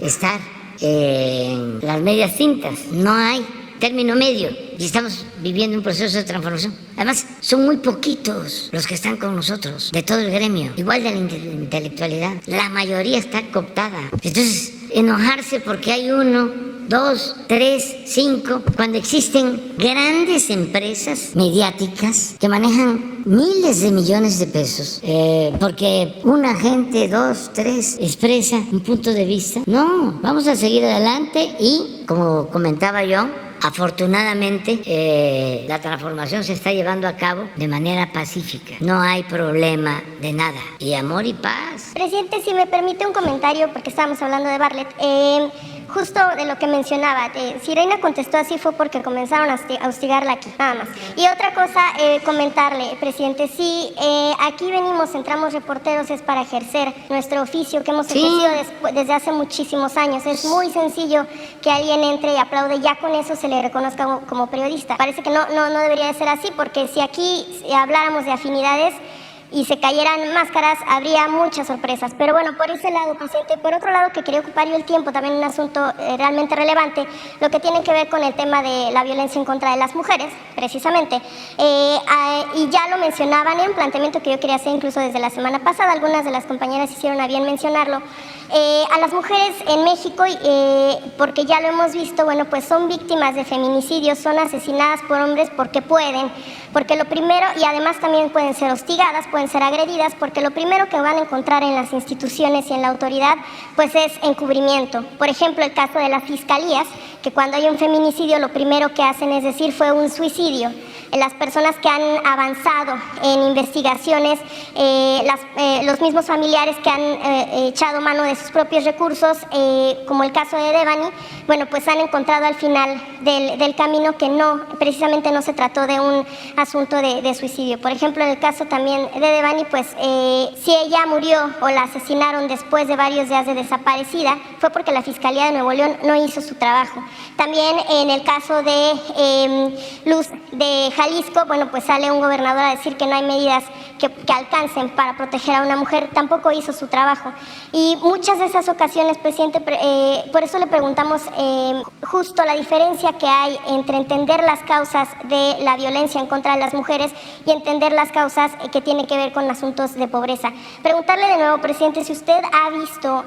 estar en las medias tintas. No hay término medio y estamos viviendo un proceso de transformación. Además, son muy poquitos los que están con nosotros, de todo el gremio, igual de la intelectualidad. La mayoría está cooptada. Entonces, enojarse porque hay 1, 2, 3, 5, cuando existen grandes empresas mediáticas que manejan miles de millones de pesos, porque una gente, 2, 3, expresa un punto de vista. No, vamos a seguir adelante y, como comentaba yo, afortunadamente la transformación se está llevando a cabo de manera pacífica. No hay problema de nada. Y amor y paz. Presidente, si me permite un comentario, porque estábamos hablando de Bartlett. Justo de lo que mencionaba, si Reina contestó así fue porque comenzaron a hostigarla aquí, nada más. Y otra cosa, comentarle, presidente, sí, aquí entramos reporteros es para ejercer nuestro oficio que hemos ejercido desde hace muchísimos años. Es muy sencillo que alguien entre y aplaude, ya con eso se le reconozca como periodista. Parece que no debería de ser así, porque si aquí habláramos de afinidades y se cayeran máscaras, habría muchas sorpresas. Pero bueno, por ese lado, presidente. Por otro lado, que quería ocupar yo el tiempo, también un asunto realmente relevante, lo que tiene que ver con el tema de la violencia en contra de las mujeres, precisamente. Y ya lo mencionaban en un planteamiento que yo quería hacer incluso desde la semana pasada, algunas de las compañeras hicieron a bien mencionarlo. A las mujeres en México, porque ya lo hemos visto, bueno, pues son víctimas de feminicidios, son asesinadas por hombres porque pueden, porque lo primero, y además también pueden ser hostigadas, pueden ser agredidas, porque lo primero que van a encontrar en las instituciones y en la autoridad, pues es encubrimiento. Por ejemplo, el caso de las fiscalías, que cuando hay un feminicidio lo primero que hacen es decir fue un suicidio. Las personas que han avanzado en investigaciones, los mismos familiares que han echado mano de de sus propios recursos, como el caso de Devani, bueno, pues han encontrado al final del camino que precisamente no se trató de un asunto de suicidio. Por ejemplo, en el caso también de Devani, pues si ella murió o la asesinaron después de varios días de desaparecida, fue porque la Fiscalía de Nuevo León no hizo su trabajo. También en el caso de Luz de Jalisco, bueno, pues sale un gobernador a decir que no hay medidas que alcancen para proteger a una mujer, tampoco hizo su trabajo. Y muchas de esas ocasiones, presidente, por eso le preguntamos justo la diferencia que hay entre entender las causas de la violencia en contra de las mujeres y entender las causas que tienen que ver con asuntos de pobreza. Preguntarle de nuevo, presidente, si usted ha visto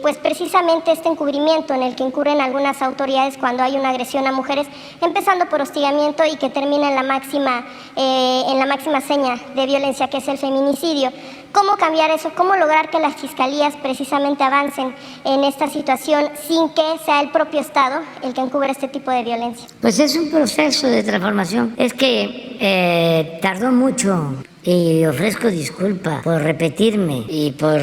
pues precisamente este encubrimiento en el que incurren algunas autoridades cuando hay una agresión a mujeres, empezando por hostigamiento y que termina en la máxima seña de violencia, que es el feminicidio. ¿Cómo cambiar eso? ¿Cómo lograr que las fiscalías precisamente avancen en esta situación sin que sea el propio Estado el que encubre este tipo de violencia? Pues es un proceso de transformación. Es que tardó mucho y ofrezco disculpa por repetirme y por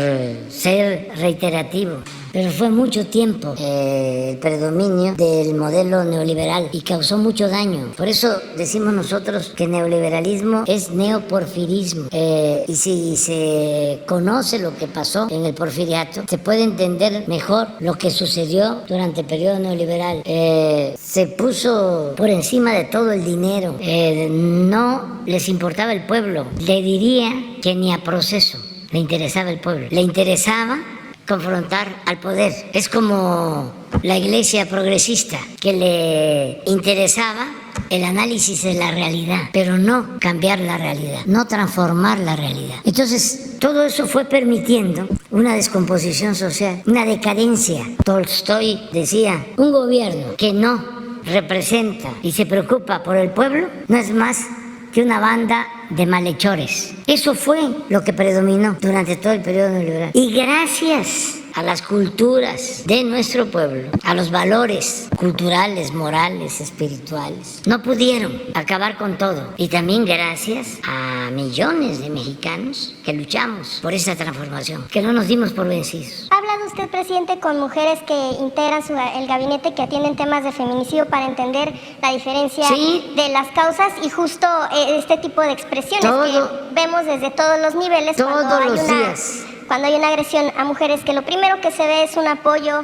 ser reiterativo. Pero fue mucho tiempo el predominio del modelo neoliberal y causó mucho daño. Por eso decimos nosotros que neoliberalismo es neoporfirismo. Y si se conoce lo que pasó en el porfiriato, se puede entender mejor lo que sucedió durante el periodo neoliberal. Se puso por encima de todo el dinero. No les importaba el pueblo. Le diría que ni a proceso le interesaba el pueblo. Le interesaba confrontar al poder. Es como la iglesia progresista, que le interesaba el análisis de la realidad, pero no cambiar la realidad, no transformar la realidad. Entonces, todo eso fue permitiendo una descomposición social, una decadencia. Tolstoy decía, un gobierno que no representa y se preocupa por el pueblo no es más que una banda de malhechores. Eso fue lo que predominó durante todo el periodo neoliberal. Y gracias a las culturas de nuestro pueblo, a los valores culturales, morales, espirituales, no pudieron acabar con todo. Y también gracias a millones de mexicanos que luchamos por esa transformación, que no nos dimos por vencidos. ¿Ha hablado usted, presidente, con mujeres que integran el gabinete que atienden temas de feminicidio para entender la diferencia de las causas y justo este tipo de expresiones que vemos desde todos los niveles cuando hay una agresión a mujeres, que lo primero que se ve es un apoyo,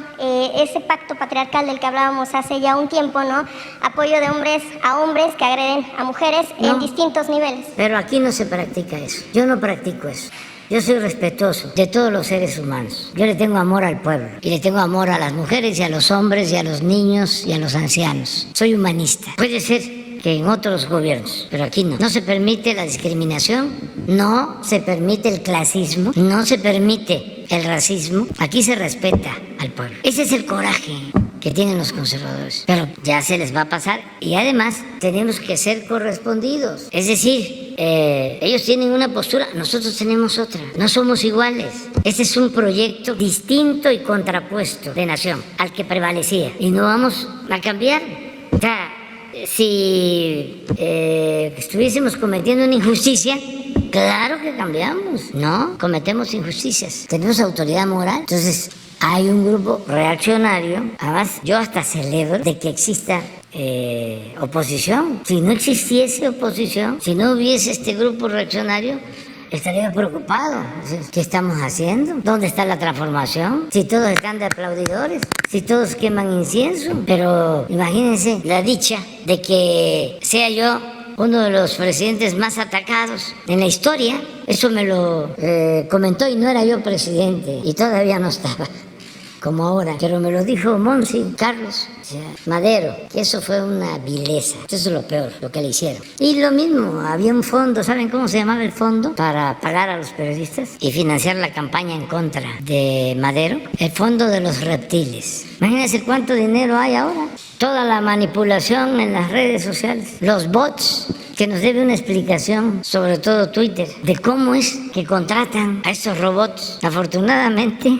ese pacto patriarcal del que hablábamos hace ya un tiempo, ¿no? Apoyo de hombres a hombres que agreden a mujeres en distintos niveles. Pero aquí no se practica eso. Yo no practico eso. Yo soy respetuoso de todos los seres humanos. Yo le tengo amor al pueblo y le tengo amor a las mujeres y a los hombres y a los niños y a los ancianos. Soy humanista. Puede ser que en otros gobiernos, pero aquí no. No se permite la discriminación, no se permite el clasismo, no se permite el racismo. Aquí se respeta al pueblo. Ese es el coraje que tienen los conservadores. Pero ya se les va a pasar y además tenemos que ser correspondidos. Es decir, ellos tienen una postura, nosotros tenemos otra. No somos iguales. Este es un proyecto distinto y contrapuesto de nación al que prevalecía. Y no vamos a cambiar. O sea, si estuviésemos cometiendo una injusticia, claro que cambiamos. No, cometemos injusticias. Tenemos autoridad moral. Entonces, hay un grupo reaccionario. Además, yo hasta celebro de que exista oposición. Si no existiese oposición, si no hubiese este grupo reaccionario, estaría preocupado. ¿Qué estamos haciendo? ¿Dónde está la transformación? Si todos están de aplaudidores, si todos queman incienso. Pero imagínense la dicha de que sea yo uno de los presidentes más atacados en la historia. Eso me lo comentó y no era yo presidente y todavía no estaba como ahora, pero me lo dijo Monsi, Carlos, Madero, que eso fue una vileza. Eso es lo peor, lo que le hicieron. Y lo mismo, había un fondo, ¿saben cómo se llamaba el fondo? Para pagar a los periodistas y financiar la campaña en contra de Madero. El fondo de los reptiles. Imagínense cuánto dinero hay ahora. Toda la manipulación en las redes sociales, los bots, que nos debe una explicación, sobre todo Twitter, de cómo es que contratan a estos robots. Afortunadamente,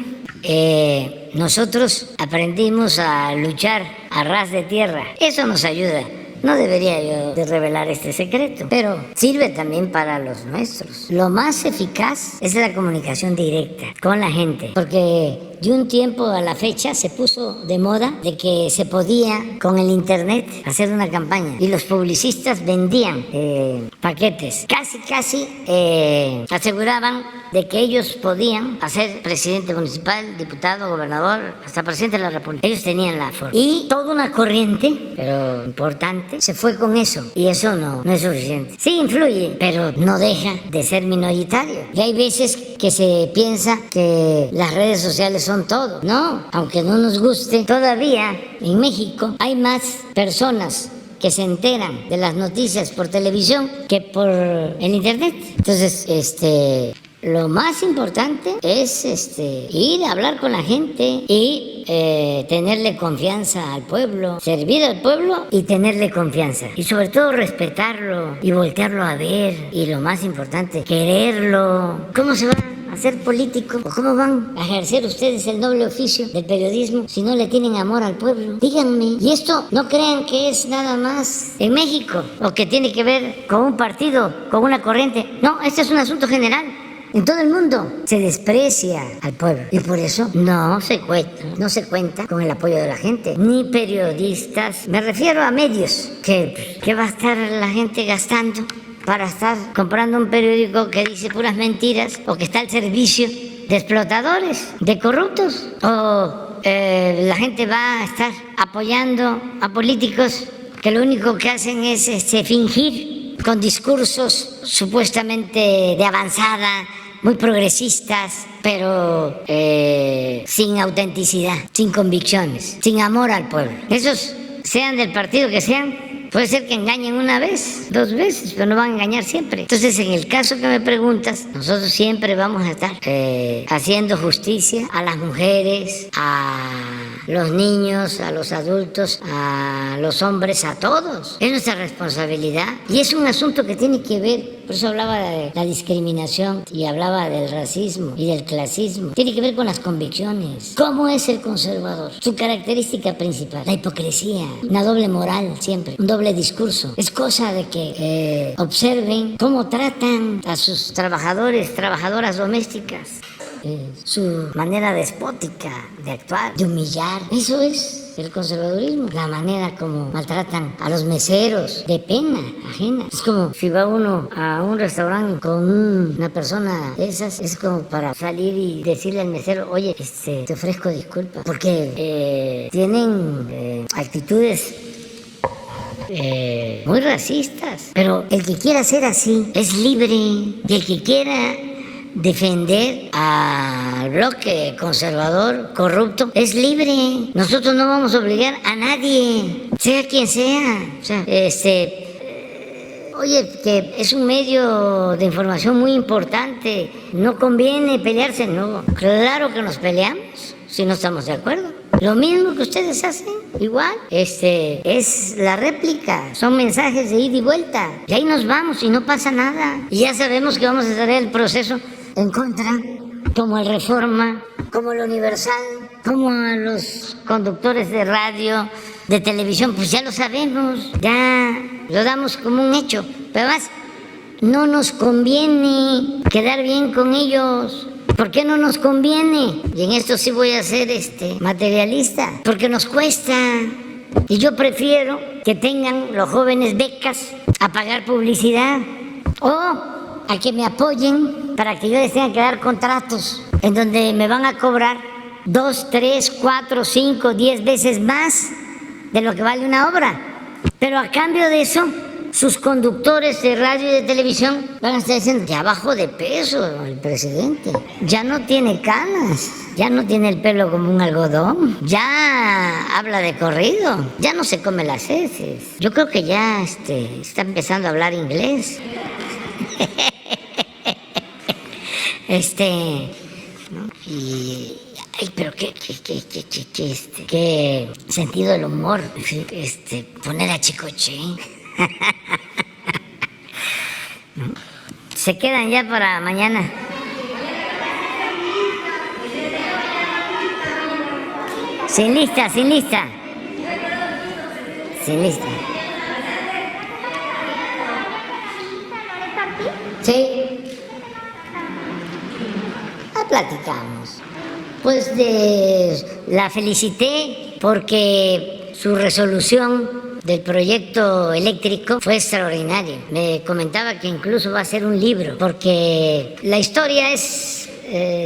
nosotros aprendimos a luchar a ras de tierra. Eso nos ayuda. No debería yo de revelar este secreto, pero sirve también para los nuestros. Lo más eficaz es la comunicación directa con la gente, porque de un tiempo a la fecha se puso de moda de que se podía con el internet hacer una campaña y los publicistas vendían paquetes. Casi aseguraban de que ellos podían hacer presidente municipal, diputado, gobernador, hasta presidente de la República. Ellos tenían la forma. Y toda una corriente, pero importante, se fue con eso. Y eso no es suficiente. Sí influye, pero no deja de ser minoritario. Y hay veces que se piensa que las redes sociales son todo. No, aunque no nos guste, todavía en México hay más personas que se enteran de las noticias por televisión que por el internet. Entonces, lo más importante es ir a hablar con la gente y tenerle confianza al pueblo, servir al pueblo y tenerle confianza. Y sobre todo respetarlo y voltearlo a ver. Y lo más importante, quererlo. ¿Cómo se va a ser político? ¿O cómo van a ejercer ustedes el noble oficio del periodismo si no le tienen amor al pueblo? Díganme. Y esto no crean que es nada más en México o que tiene que ver con un partido, con una corriente. No, este es un asunto general. En todo el mundo se desprecia al pueblo y por eso no se cuenta con el apoyo de la gente, ni periodistas. Me refiero a medios, que va a estar la gente gastando para estar comprando un periódico que dice puras mentiras o que está al servicio de explotadores, de corruptos, o la gente va a estar apoyando a políticos que lo único que hacen es fingir con discursos supuestamente de avanzada, muy progresistas, pero sin autenticidad, sin convicciones, sin amor al pueblo. Esos, sean del partido que sean, puede ser que engañen una vez, 2 veces, pero no van a engañar siempre. Entonces, en el caso que me preguntas, nosotros siempre vamos a estar haciendo justicia a las mujeres, a los niños, a los adultos, a los hombres, a todos. Es nuestra responsabilidad y es un asunto que tiene que ver, por eso hablaba de la discriminación y hablaba del racismo y del clasismo. Tiene que ver con las convicciones. ¿Cómo es el conservador? Su característica principal, la hipocresía, una doble moral siempre, un doble discurso. Es cosa de que observen cómo tratan a sus trabajadores, trabajadoras domésticas. Su manera despótica de actuar, de humillar. Eso es el conservadurismo. La manera como maltratan a los meseros, de pena ajena. Es como si va uno a un restaurante con una persona de esas, es como para salir y decirle al mesero, oye, te ofrezco disculpas, porque tienen actitudes muy racistas. Pero el que quiera ser así es libre, y el que quiera defender al bloque conservador corrupto es libre. Nosotros no vamos a obligar a nadie, sea quien sea. O sea, oye, que es un medio de información muy importante, no conviene pelearse. No, claro que nos peleamos si no estamos de acuerdo. Lo mismo que ustedes hacen, igual. Es la réplica, son mensajes de ida y vuelta. Y ahí nos vamos y no pasa nada. Y ya sabemos que vamos a hacer el proceso en contra, como el Reforma, como el Universal, como a los conductores de radio, de televisión, pues ya lo sabemos, ya lo damos como un hecho. Pero además, no nos conviene quedar bien con ellos. ¿Por qué no nos conviene? Y en esto sí voy a ser materialista, porque nos cuesta. Y yo prefiero que tengan los jóvenes becas a pagar publicidad, o a que me apoyen para que yo les tenga que dar contratos en donde me van a cobrar 2, 3, 4, 5, 10 veces más de lo que vale una obra. Pero a cambio de eso, sus conductores de radio y de televisión van a estar diciendo, ya bajó de peso el presidente, ya no tiene canas, ya no tiene el pelo como un algodón, ya habla de corrido, ya no se come las heces. Yo creo que ya está empezando a hablar inglés. ¿No? Y ay, pero qué sentido del humor, poner a Chicoche. ¿No? Se quedan ya para mañana. Sin lista. Sí. Platicamos. Pues la felicité porque su resolución del proyecto eléctrico fue extraordinario. Me comentaba que incluso va a ser un libro, porque la historia es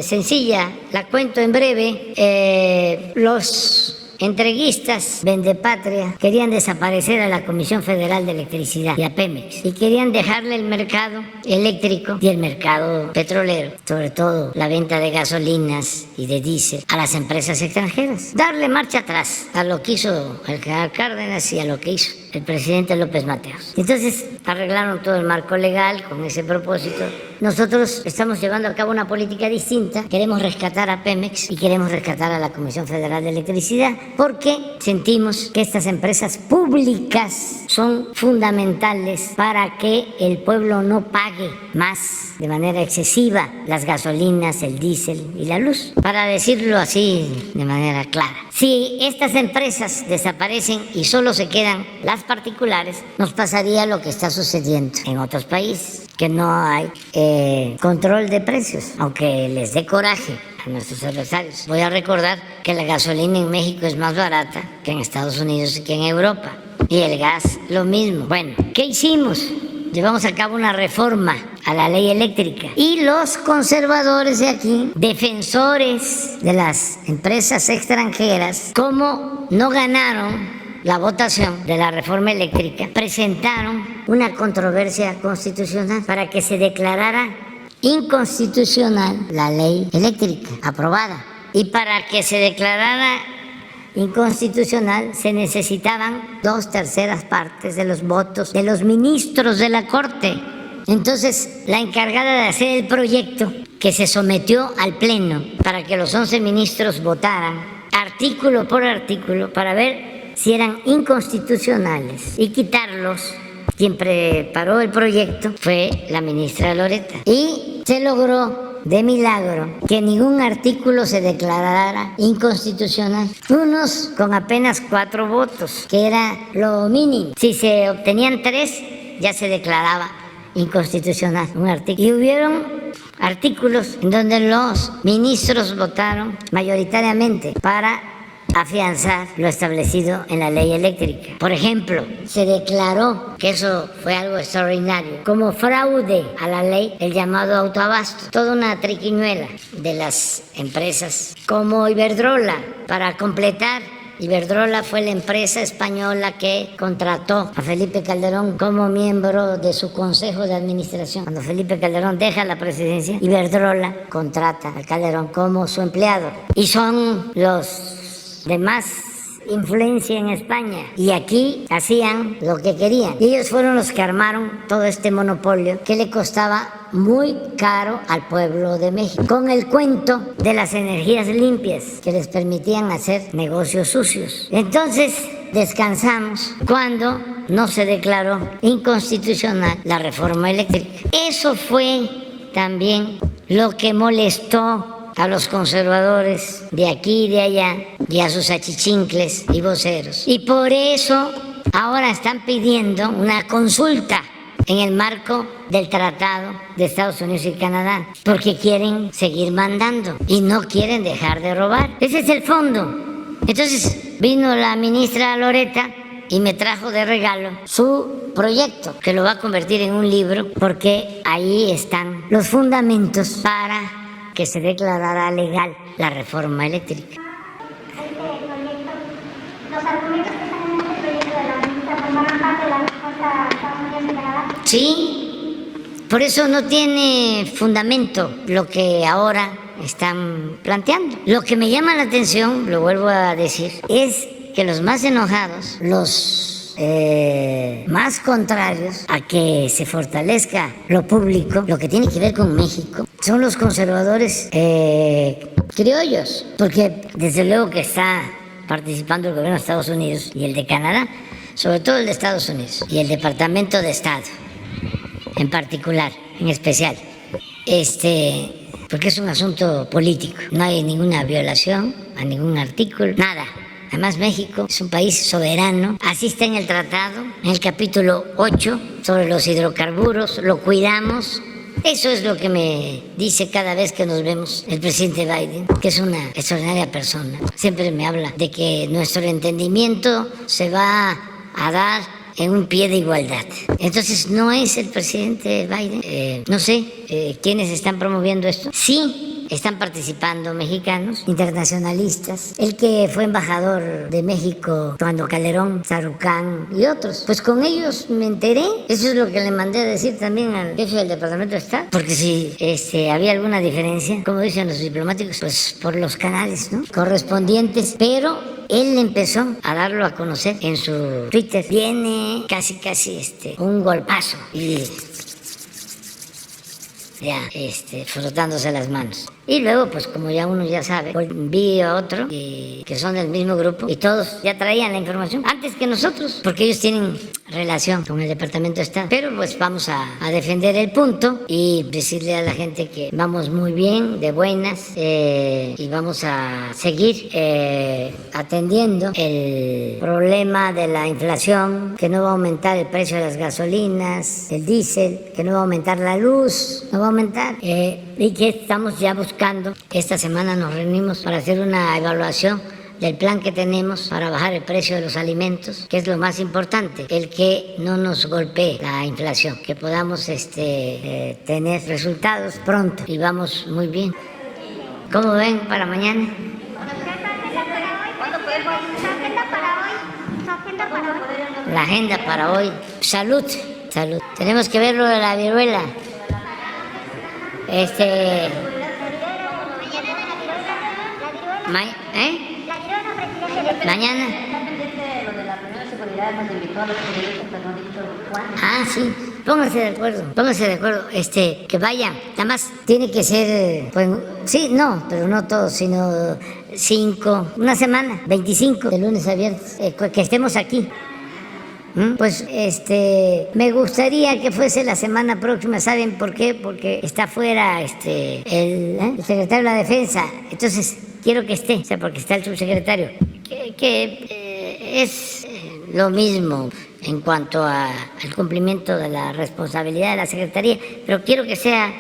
sencilla, la cuento en breve. Los entreguistas vendepatria querían desaparecer a la Comisión Federal de Electricidad y a Pemex, y querían dejarle el mercado eléctrico y el mercado petrolero, sobre todo la venta de gasolinas y de diésel, a las empresas extranjeras, darle marcha atrás a lo que hizo el general Cárdenas y a lo que hizo el presidente López Mateos. Entonces arreglaron todo el marco legal con ese propósito. Nosotros estamos llevando a cabo una política distinta. Queremos rescatar a Pemex y queremos rescatar a la Comisión Federal de Electricidad, porque sentimos que estas empresas públicas son fundamentales para que el pueblo no pague más de manera excesiva las gasolinas, el diésel y la luz, para decirlo así de manera clara. Si estas empresas desaparecen y solo se quedan las particulares, nos pasaría lo que está sucediendo en otros países, que no hay control de precios, aunque les dé coraje a nuestros adversarios. Voy a recordar que la gasolina en México es más barata que en Estados Unidos y que en Europa, y el gas lo mismo. Bueno, ¿qué hicimos? Llevamos a cabo una reforma a la ley eléctrica, y los conservadores de aquí, defensores de las empresas extranjeras, como no ganaron la votación de la reforma eléctrica, presentaron una controversia constitucional para que se declarara inconstitucional la ley eléctrica aprobada. Y para que se declarara inconstitucional se necesitaban 2/3 partes de los votos de los ministros de la Corte. Entonces, la encargada de hacer el proyecto, que se sometió al Pleno para que los 11 ministros votaran artículo por artículo para ver si eran inconstitucionales y quitarlos, quien preparó el proyecto fue la ministra Loreta. Y se logró de milagro que ningún artículo se declarara inconstitucional. Unos con apenas 4 votos, que era lo mínimo. Si se obtenían 3, ya se declaraba inconstitucional un artículo. Y hubieron artículos en donde los ministros votaron mayoritariamente para afianzar lo establecido en la ley eléctrica. Por ejemplo, se declaró, que eso fue algo extraordinario, como fraude a la ley el llamado autoabasto, toda una triquiñuela de las empresas, como Iberdrola, para completar. Iberdrola fue la empresa española que contrató a Felipe Calderón como miembro de su consejo de administración. Cuando Felipe Calderón deja la presidencia, Iberdrola contrata a Calderón como su empleado. Y son los de más influencia en España, y aquí hacían lo que querían. Y ellos fueron los que armaron todo este monopolio que le costaba muy caro al pueblo de México, con el cuento de las energías limpias que les permitían hacer negocios sucios. Entonces descansamos cuando no se declaró inconstitucional la reforma eléctrica. Eso fue también lo que molestó a los conservadores de aquí y de allá, y a sus achichincles y voceros. Y por eso ahora están pidiendo una consulta en el marco del Tratado de Estados Unidos y Canadá, porque quieren seguir mandando y no quieren dejar de robar. Ese es el fondo. Entonces vino la ministra Loreta y me trajo de regalo su proyecto, que lo va a convertir en un libro, porque ahí están los fundamentos para que se declarara legal la reforma eléctrica. ¿Los argumentos que están en este proyecto de la ministra formaron parte de la respuesta a Estados Unidos y Canadá? Sí, por eso no tiene fundamento lo que ahora están planteando. Lo que me llama la atención, lo vuelvo a decir, es que los más enojados, los más contrarios a que se fortalezca lo público, lo que tiene que ver con México, son los conservadores criollos, porque desde luego que está participando el gobierno de Estados Unidos y el de Canadá, sobre todo el de Estados Unidos, y el Departamento de Estado en particular, en especial, porque es un asunto político, no hay ninguna violación a ningún artículo, nada. Además, México es un país soberano, así está en el tratado, en el capítulo 8 sobre los hidrocarburos, lo cuidamos Eso es lo que me dice cada vez que nos vemos el presidente Biden, que es una extraordinaria persona. Siempre me habla de que nuestro entendimiento se va a dar en un pie de igualdad. Entonces, ¿no es el presidente Biden? No sé quiénes están promoviendo esto. Sí, están participando mexicanos, internacionalistas. El que fue embajador de México cuando Calderón, Sarucán y otros. Pues con ellos me enteré. Eso es lo que le mandé a decir también al jefe del Departamento de Estado. Porque si había alguna diferencia, como dicen los diplomáticos, pues por los canales, ¿no?, correspondientes. Pero él empezó a darlo a conocer en su Twitter. Viene casi un golpazo y ya frotándose las manos. Y luego, pues como ya uno ya sabe, vi a otro que son del mismo grupo y todos ya traían la información antes que nosotros, porque ellos tienen relación con el Departamento de Estado. Pero pues vamos a defender el punto y decirle a la gente que vamos muy bien, de buenas, y vamos a seguir atendiendo el problema de la inflación, que no va a aumentar el precio de las gasolinas, el diésel, que no va a aumentar la luz, no va a aumentar, y que estamos ya buscando. Esta semana nos reunimos para hacer una evaluación del plan que tenemos para bajar el precio de los alimentos, que es lo más importante, el que no nos golpee la inflación, que podamos tener resultados pronto, y vamos muy bien. ¿Cómo ven para mañana? La agenda para hoy. Salud. Tenemos que ver lo de la viruela. Mañana. Ah, sí. Pónganse de acuerdo. Que vaya. Nada más tiene que ser, pues, sí, no, pero no todos, sino 5, una semana, 25, de lunes a viernes, que estemos aquí. Pues me gustaría que fuese la semana próxima. ¿Saben por qué? Porque está fuera el secretario de la Defensa. Entonces quiero que esté, o sea, porque está el subsecretario, que es lo mismo en cuanto al cumplimiento de la responsabilidad de la Secretaría, pero quiero que sea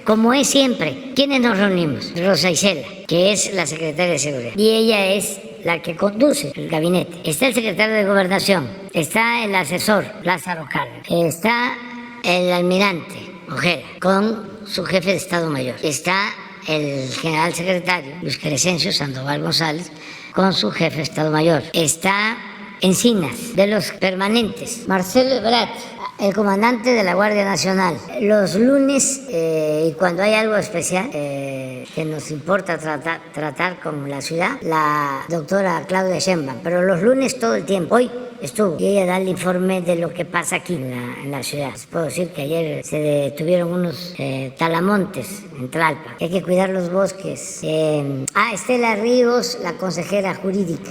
como es siempre. ¿Quiénes nos reunimos? Rosa Isela, que es la secretaria de Seguridad, y ella es la que conduce el gabinete. Está el secretario de Gobernación, está el asesor Lázaro Cárdenas, está el almirante Ojeda con su jefe de Estado Mayor, está el general secretario Luis Crescencio Sandoval González con su jefe de Estado Mayor, está Encinas, de los permanentes, Marcelo Ebrard, el comandante de la Guardia Nacional. Los lunes, y cuando hay algo especial que nos importa tratar con la ciudad, la doctora Claudia Sheinbaum, pero los lunes todo el tiempo. Hoy estuvo y ella da el informe de lo que pasa aquí en la ciudad. Les puedo decir que ayer se detuvieron unos talamontes en Tlalpan, que hay que cuidar los bosques. Estela Ríos, la consejera jurídica.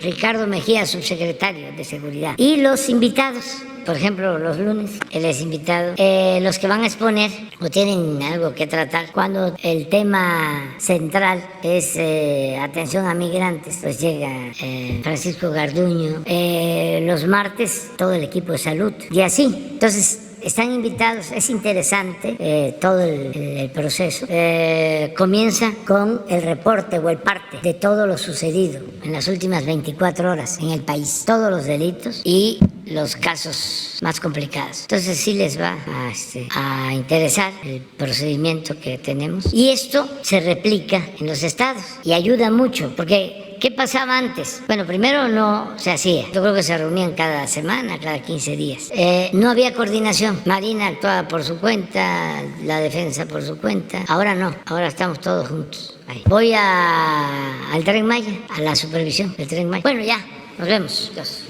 Ricardo Mejía, subsecretario de Seguridad. Y los invitados. Por ejemplo, los lunes, él es invitado. Los que van a exponer o tienen algo que tratar, cuando el tema central es atención a migrantes, pues llega Francisco Garduño. Los martes, todo el equipo de salud. Y así. Entonces, están invitados, es interesante todo el proceso. Comienza con el reporte o el parte de todo lo sucedido en las últimas 24 horas en el país, todos los delitos y los casos más complicados. Entonces sí les va a interesar el procedimiento que tenemos, y esto se replica en los estados y ayuda mucho, porque ¿qué pasaba antes? Bueno, primero no se hacía. Yo creo que se reunían cada semana, cada 15 días. No había coordinación. Marina actuaba por su cuenta, la defensa por su cuenta. Ahora no, ahora estamos todos juntos. Ahí. Voy al Tren Maya, a la supervisión del Tren Maya. Bueno, ya, nos vemos. Dios.